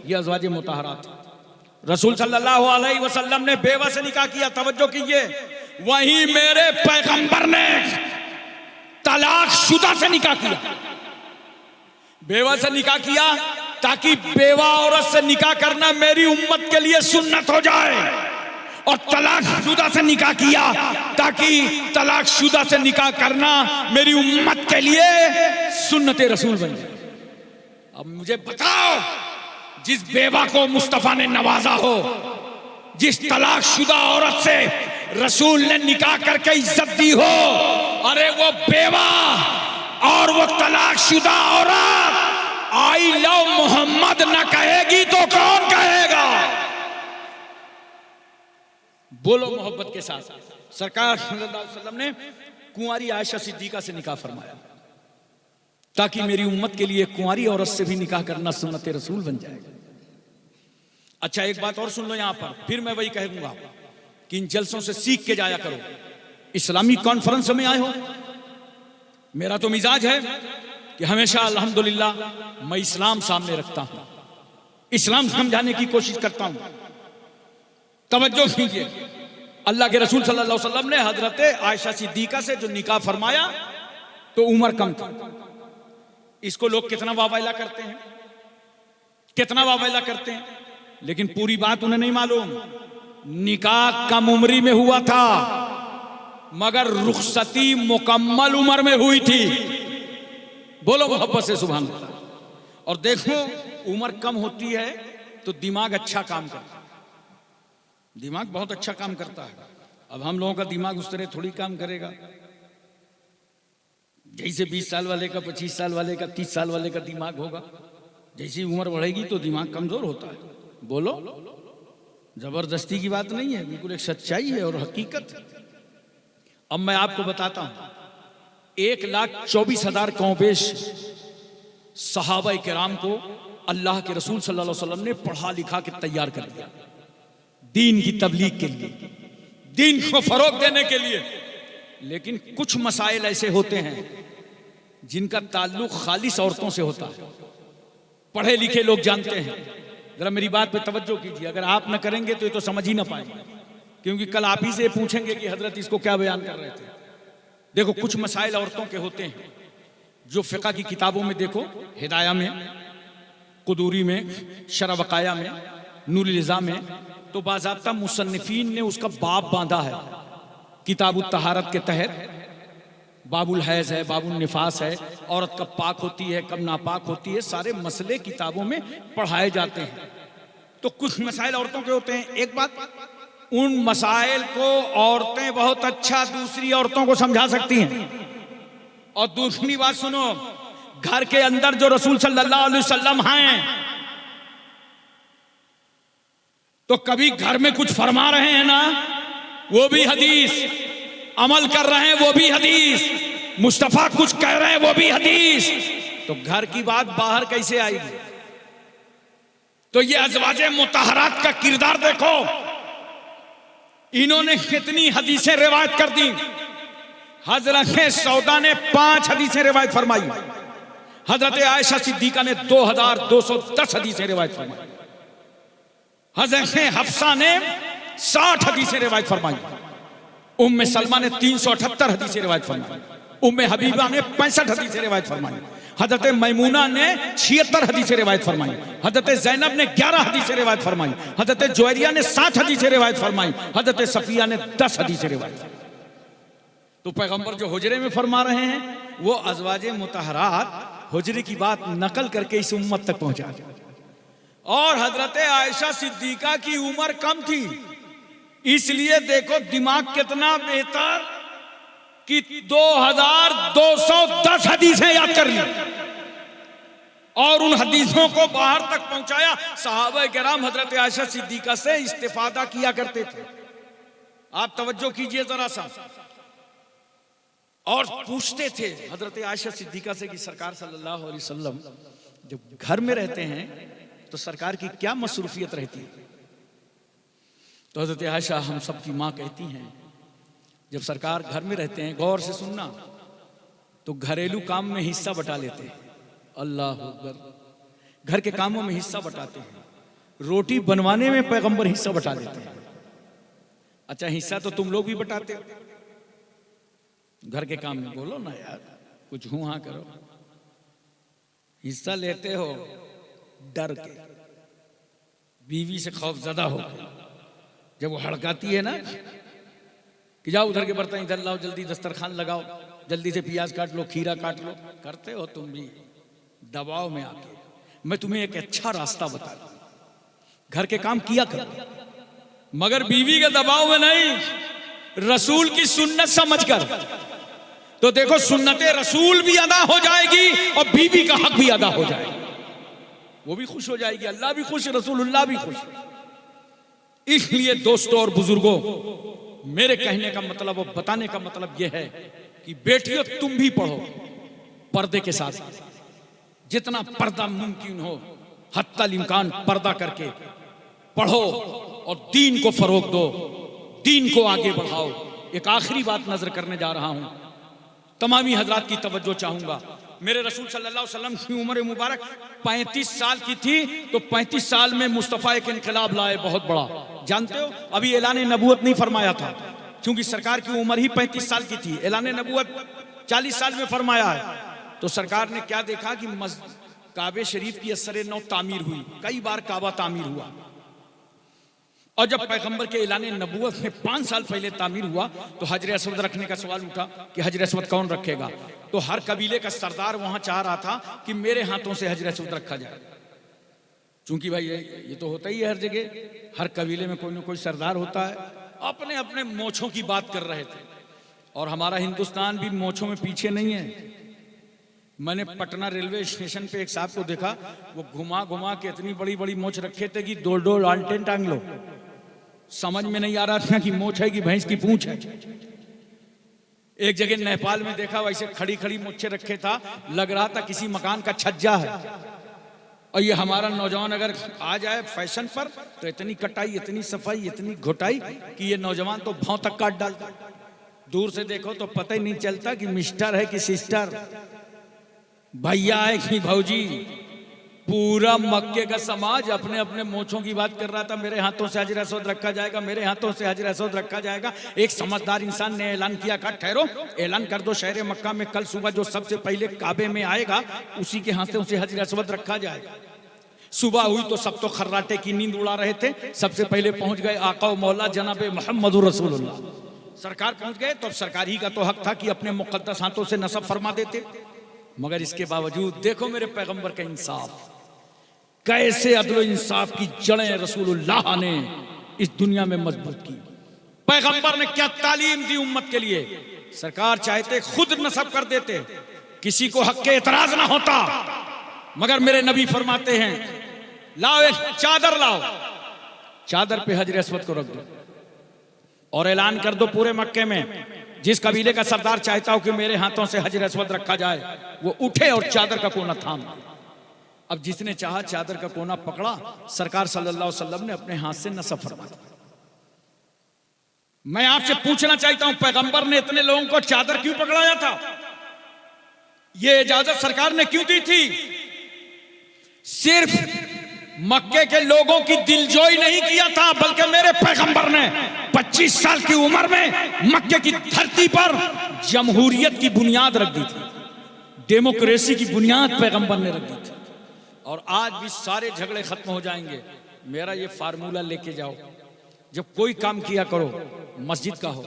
ये अज़वाजे मुतहरात। रसूल सल्लल्लाहु अलैहि वसल्लम ने बेवा से निकाह किया, तवज्जो कीजिए। वहीं मेरे पैगंबर ने तलाक शुदा से निकाह किया। बेवा से निकाह किया ताकि बेवा औरत से निकाह करना मेरी उम्मत के लिए सुन्नत हो जाए, और तलाक शुदा से निकाह किया ताकि तलाक शुदा से निकाह करना मेरी उम्मत के लिए सुन्नत रसूल बन जाए। अब मुझे बताओ, जिस बेवा को मुस्तफा ने नवाजा हो, जिस तलाक शुदा औरत से रसूल ने निकाह करके इज्जत दी हो, अरे वो बेवा और वो तलाक शुदा औरत आई लव मोहम्मद न कहेगी तो कौन कहेगा? बोलो मोहब्बत के साथ। सरकार सल्लल्लाहु अलैहि वसल्लम ने कुंवारी आयशा सिद्दीका से निकाह फरमाया ताकि मेरी उम्मत के लिए कुंवारी औरत से भी निकाह करना सुन्नत रसूल बन जाएगा। अच्छा एक बात और सुन लो यहां पर, फिर मैं वही कहूंगा कि इन जलसों से सीख के जाया करो। इस्लामी कॉन्फ्रेंस में आए हो। मेरा तो मिजाज है कि हमेशा अल्हम्दुलिल्लाह मैं इस्लाम सामने रखता हूं, इस्लाम समझाने की कोशिश करता हूं। तवज्जो कीजिए, अल्लाह के रसूल सल्लल्लाहु अलैहि वसल्लम ने हजरत आयशा सिद्दीका से जो निकाह फरमाया तो उम्र कम था। इसको लोग कितना वावैला करते हैं, कितना वावैला करते हैं, लेकिन पूरी बात उन्हें नहीं मालूम। निकाह कम उम्री में हुआ था, मगर रुखसती मुकम्मल उम्र में हुई थी। बोलो मोहब्बत से सुभान अल्लाह। और देखो, उम्र कम होती है तो दिमाग अच्छा काम करता है, दिमाग बहुत अच्छा काम करता है। अब हम लोगों का दिमाग उस तरह थोड़ी काम करेगा जैसे 20 साल वाले का, 25 साल वाले का, 30 साल वाले का दिमाग होगा। जैसी उम्र बढ़ेगी तो दिमाग कमजोर होता है। बोलो, जबरदस्ती की बात नहीं है, बिल्कुल एक सच्चाई है और हकीकत है। अब मैं आपको बताता हूं, 1,24,000 कौंपेश सहाबा किराम को अल्लाह के रसूल सल्लल्लाहु अलैहि वसल्लम ने पढ़ा लिखा के तैयार कर दिया दीन की तबलीग के लिए, दीन को फरोग देने के लिए। लेकिन कुछ मसाइल ऐसे होते हैं जिनका ताल्लुक खालिस औरतों से होता है, पढ़े लिखे लोग जानते हैं। जरा मेरी बात पे तवज्जो कीजिए, अगर आप न करेंगे तो ये तो समझ ही ना पाएंगे, क्योंकि कल आप ही से पूछेंगे कि हजरत इसको क्या बयान कर रहे थे। देखो, कुछ मसाइल औरतों के होते हैं जो फ़िक़्ह की किताबों में देखो, हिदाया में, कुदूरी में, शरह वक़ाया में, नूरुल इज़ा में, तो बाज़ाब्ता मुसन्निफ़ीन ने उसका बाब बांधा है। किताबुत तहारत के तहत बाबुल हैज़ है, बाबुल निफास है, औरत कब पाक होती है, कब नापाक होती है, सारे मसले किताबों में पढ़ाए जाते हैं। तो कुछ मसाइल औरतों के होते हैं। एक बात, उन मसाइल को औरतें बहुत अच्छा दूसरी औरतों को समझा सकती हैं। और दूसरी बात सुनो, घर के अंदर जो रसूल सल्लल्लाहु अलैहि वसल्लम हैं, तो कभी घर में कुछ फरमा रहे हैं ना, वो भी हदीस, अमल कर रहे हैं वो भी हदीस, मुस्तफा कुछ कह रहे हैं वो भी हदीस। तो घर की बात बाहर कैसे आएगी? तो ये अज़वाजे मुतहरात का किरदार देखो, इन्होंने कितनी हदीसें रिवायत कर दी। हजरत सौदा ने 5 हदीसें रिवायत फरमाई, हजरत आयशा सिद्दीका ने 2210 हदीसें रिवायत फरमाई, हजरत हफ्सा ने 60 हदीसें रिवायत फरमाई, उम्मे सलमा ने 378 हदीसें रिवायत फरमाई, उम्मे हबीबा ने 65 हदीसें रिवायत फरमाई, हजरत मैमूना ने 76 हदीसें रिवायत फरमाई, हजरत जैनब ने 11 हदीसें रिवायत फरमाई, हजरत जुवैरिया ने 7 हदीसें रिवायत फरमाई, हजरत सफिया ने 10 हदीसें रिवायत फरमाई। तो पैगंबर जो हुजरे में फरमा रहे हैं, वो अज़वाजे मुतहरात हुजरे की बात नकल करके इस उम्मत तक पहुंचा। और हजरत आयशा सिद्दीका की उम्र कम थी, इसलिए देखो दिमाग कितना बेहतर कि 2210 हदीसें याद कर ली और उन हदीसों को बाहर तक पहुंचाया। सहाबा किराम हजरत आयशा सिद्दीका से इस्तिफादा किया करते थे। आप तवज्जो कीजिए जरा सा। और पूछते थे हजरत आयशा सिद्दीका से कि सरकार सल्लल्लाहु अलैहि वसल्लम जब घर में रहते हैं तो सरकार की क्या मसरूफियत रहती है? तो हजरत आयशा हम सब की माँ कहती हैं, जब सरकार घर में रहते हैं, गौर से सुनना, तो घरेलू काम में हिस्सा बटा लेते हैं। अल्लाह अकबर, घर के कामों में हिस्सा बटाते हैं। रोटी बनवाने में पैगंबर हिस्सा बटा देते हैं। अच्छा, हिस्सा तो तुम लोग भी बटाते हो घर के काम में। बोलो ना यार, कुछ हूं हाँ करो। हिस्सा लेते हो डर के, बीवी से खौफजदा हो, जब वो हड़काती है ना कि जाओ उधर के बर्तन इधर लाओ, जल्दी दस्तरखान लगाओ, जल्दी से प्याज काट लो, खीरा काट लो, करते हो तुम भी दबाव में आके। मैं तुम्हें एक अच्छा रास्ता बता दूं, घर के काम किया करो, मगर बीवी के दबाव में नहीं, रसूल की सुन्नत समझकर। तो देखो, सुन्नते रसूल भी अदा हो जाएगी और बीवी का हक भी अदा हो जाएगा। वो भी खुश हो जाएगी, अल्लाह भी खुश, रसूलुल्लाह भी खुश। इसलिए दोस्तों और बुजुर्गों, मेरे कहने का मतलब और बताने का मतलब यह है कि बेटियों, तुम भी पढ़ो पर्दे के साथ, जितना पर्दा मुमकिन हो हत्तल इम्कान पर्दा करके पढ़ो और दीन को फरोग दो, दीन को आगे बढ़ाओ, एक आखिरी बात नजर करने जा रहा हूं, तमामी हजरात की तवज्जो चाहूंगा। मेरे रसूल सल्लल्लाहु अलैहि वसल्लम की उम्र मुबारक 35 साल की थी, तो 35 साल में मुस्तफ़ा एक इनकलाब लाए बहुत बड़ा। जानते हो, अभी ऐलान नबूवत नहीं फरमाया था, क्योंकि सरकार की उम्र ही 35 साल की थी। ऐलान नबूवत 40 साल में फरमाया है। तो सरकार ने क्या देखा कि काबे शरीफ की असर नौ तामीर हुई, कई बार काबा तामीर हुआ, और जब पैगंबर के ऐलान नबूवत में 5 साल पहले तामीर हुआ तो हजर असवद रखने का सवाल उठा कि हजर असवद कौन रखेगा। तो हर कबीले का सरदार वहां चाह रहा था कि मेरे हाथों से हजर असवद रखा जाए, क्योंकि भाई ये तो होता ही है हर जगह, हर कबीले में कोई ना कोई सरदार होता है। अपने अपने मोछों की बात कर रहे थे, और हमारा हिंदुस्तान भी मोछों में पीछे नहीं है। मैंने पटना रेलवे स्टेशन पे एक साहब को देखा, वो घुमा घुमा के इतनी बड़ी बड़ी मोछ रखे थे कि दो दो लालटेन टांग लो, समझ में नहीं आ रहा था कि मोछ है कि भैंस की पूंछ है। एक जगह नेपाल में देखा, वैसे खड़ी खड़ी मोछे रखे था, लग रहा था किसी मकान का छज्जा है। और ये हमारा नौजवान अगर आ जाए फैशन पर तो इतनी कटाई, इतनी सफाई, इतनी घोटाई कि ये नौजवान तो भाव तक काट डालता। दूर से देखो तो पता ही नहीं चलता कि मिस्टर है कि सिस्टर, भैया है कि भौजी। पूरा मक्के का समाज अपने अपने मोछों की बात कर रहा था, मेरे हाथों से हजर असवद रखा जाएगा, मेरे हाथों से हजर असवद रखा जाएगा। एक समझदार इंसान ने ऐलान किया, कहा ठहरो, ऐलान कर दो शहर मक्का में कल सुबह जो सबसे पहले काबे में आएगा उसी के हाथों से हजर असवद रखा जाएगा। सुबह हुई तो सब तो खर्राटे की नींद उड़ा रहे थे। सबसे पहले पहुंच गए आका मौला जनाब मोहम्मद रसूलुल्लाह, सरकार पहुंच गए। तो सरकार ही का तो हक था कि अपने मुकद्दस हाथों से नसब फरमा देते, मगर इसके बावजूद देखो मेरे पैगंबर का इंसाफ, कैसे अदल इंसाफ की जड़ें रसूलुल्लाह ने इस दुनिया में मजबूत की। पैगंबर ने क्या तालीम दी उम्मत के लिए। सरकार चाहते खुद नसब कर देते, किसी को हक के एतराज ना होता, मगर मेरे नबी फरमाते हैं लाओ एक चादर लाओ, चादर पे हजर असवद को रख दो और ऐलान कर दो पूरे मक्के में, जिस कबीले का सरदार चाहता हो कि मेरे हाथों से हजर असवद रखा जाए, वो उठे और चादर का कोना थाम। अब जिसने चाहा चादर का कोना पकड़ा, सरकार सल्लल्लाहु अलैहि वसल्लम ने अपने हाथ से नसब फरमा दिया। मैं आपसे पूछना चाहता हूं, पैगंबर ने इतने लोगों को चादर क्यों पकड़ाया था? यह इजाजत सरकार ने क्यों दी थी? सिर्फ मक्के के लोगों की दिलजोई नहीं किया था, बल्कि मेरे पैगंबर ने 25 साल की उम्र में मक्के की धरती पर जमहूरियत की बुनियाद रख दी थी, डेमोक्रेसी की बुनियाद पैगंबर ने रख दी थी। और आज भी सारे झगड़े खत्म हो जाएंगे। मेरा ये फार्मूला लेके जाओ, जब कोई काम किया करो, मस्जिद का हो,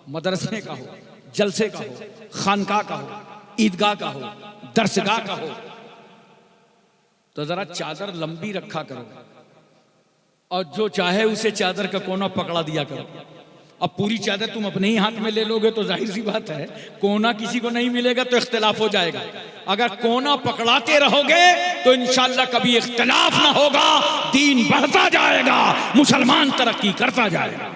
मदरसे का हो, जलसे का हो, खानका का हो, ईदगाह का हो, दरसगाह का हो, तो जरा चादर लंबी रखा करो, और जो चाहे उसे चादर का कोना पकड़ा दिया करो। अब पूरी चादर तुम अपने ही हाथ में ले लोगे तो जाहिर सी बात है कोना किसी को नहीं मिलेगा, तो इख्तिलाफ हो जाएगा। अगर कोना पकड़ाते रहोगे तो इंशाअल्लाह कभी इख्तिलाफ ना होगा, दीन बढ़ता जाएगा, मुसलमान तरक्की करता जाएगा।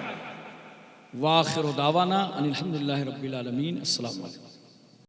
वाखिर दावाना अनिल हम्दुलिल्लाहि रब्बिल आलमीन। अस्सलाम वालेकुम।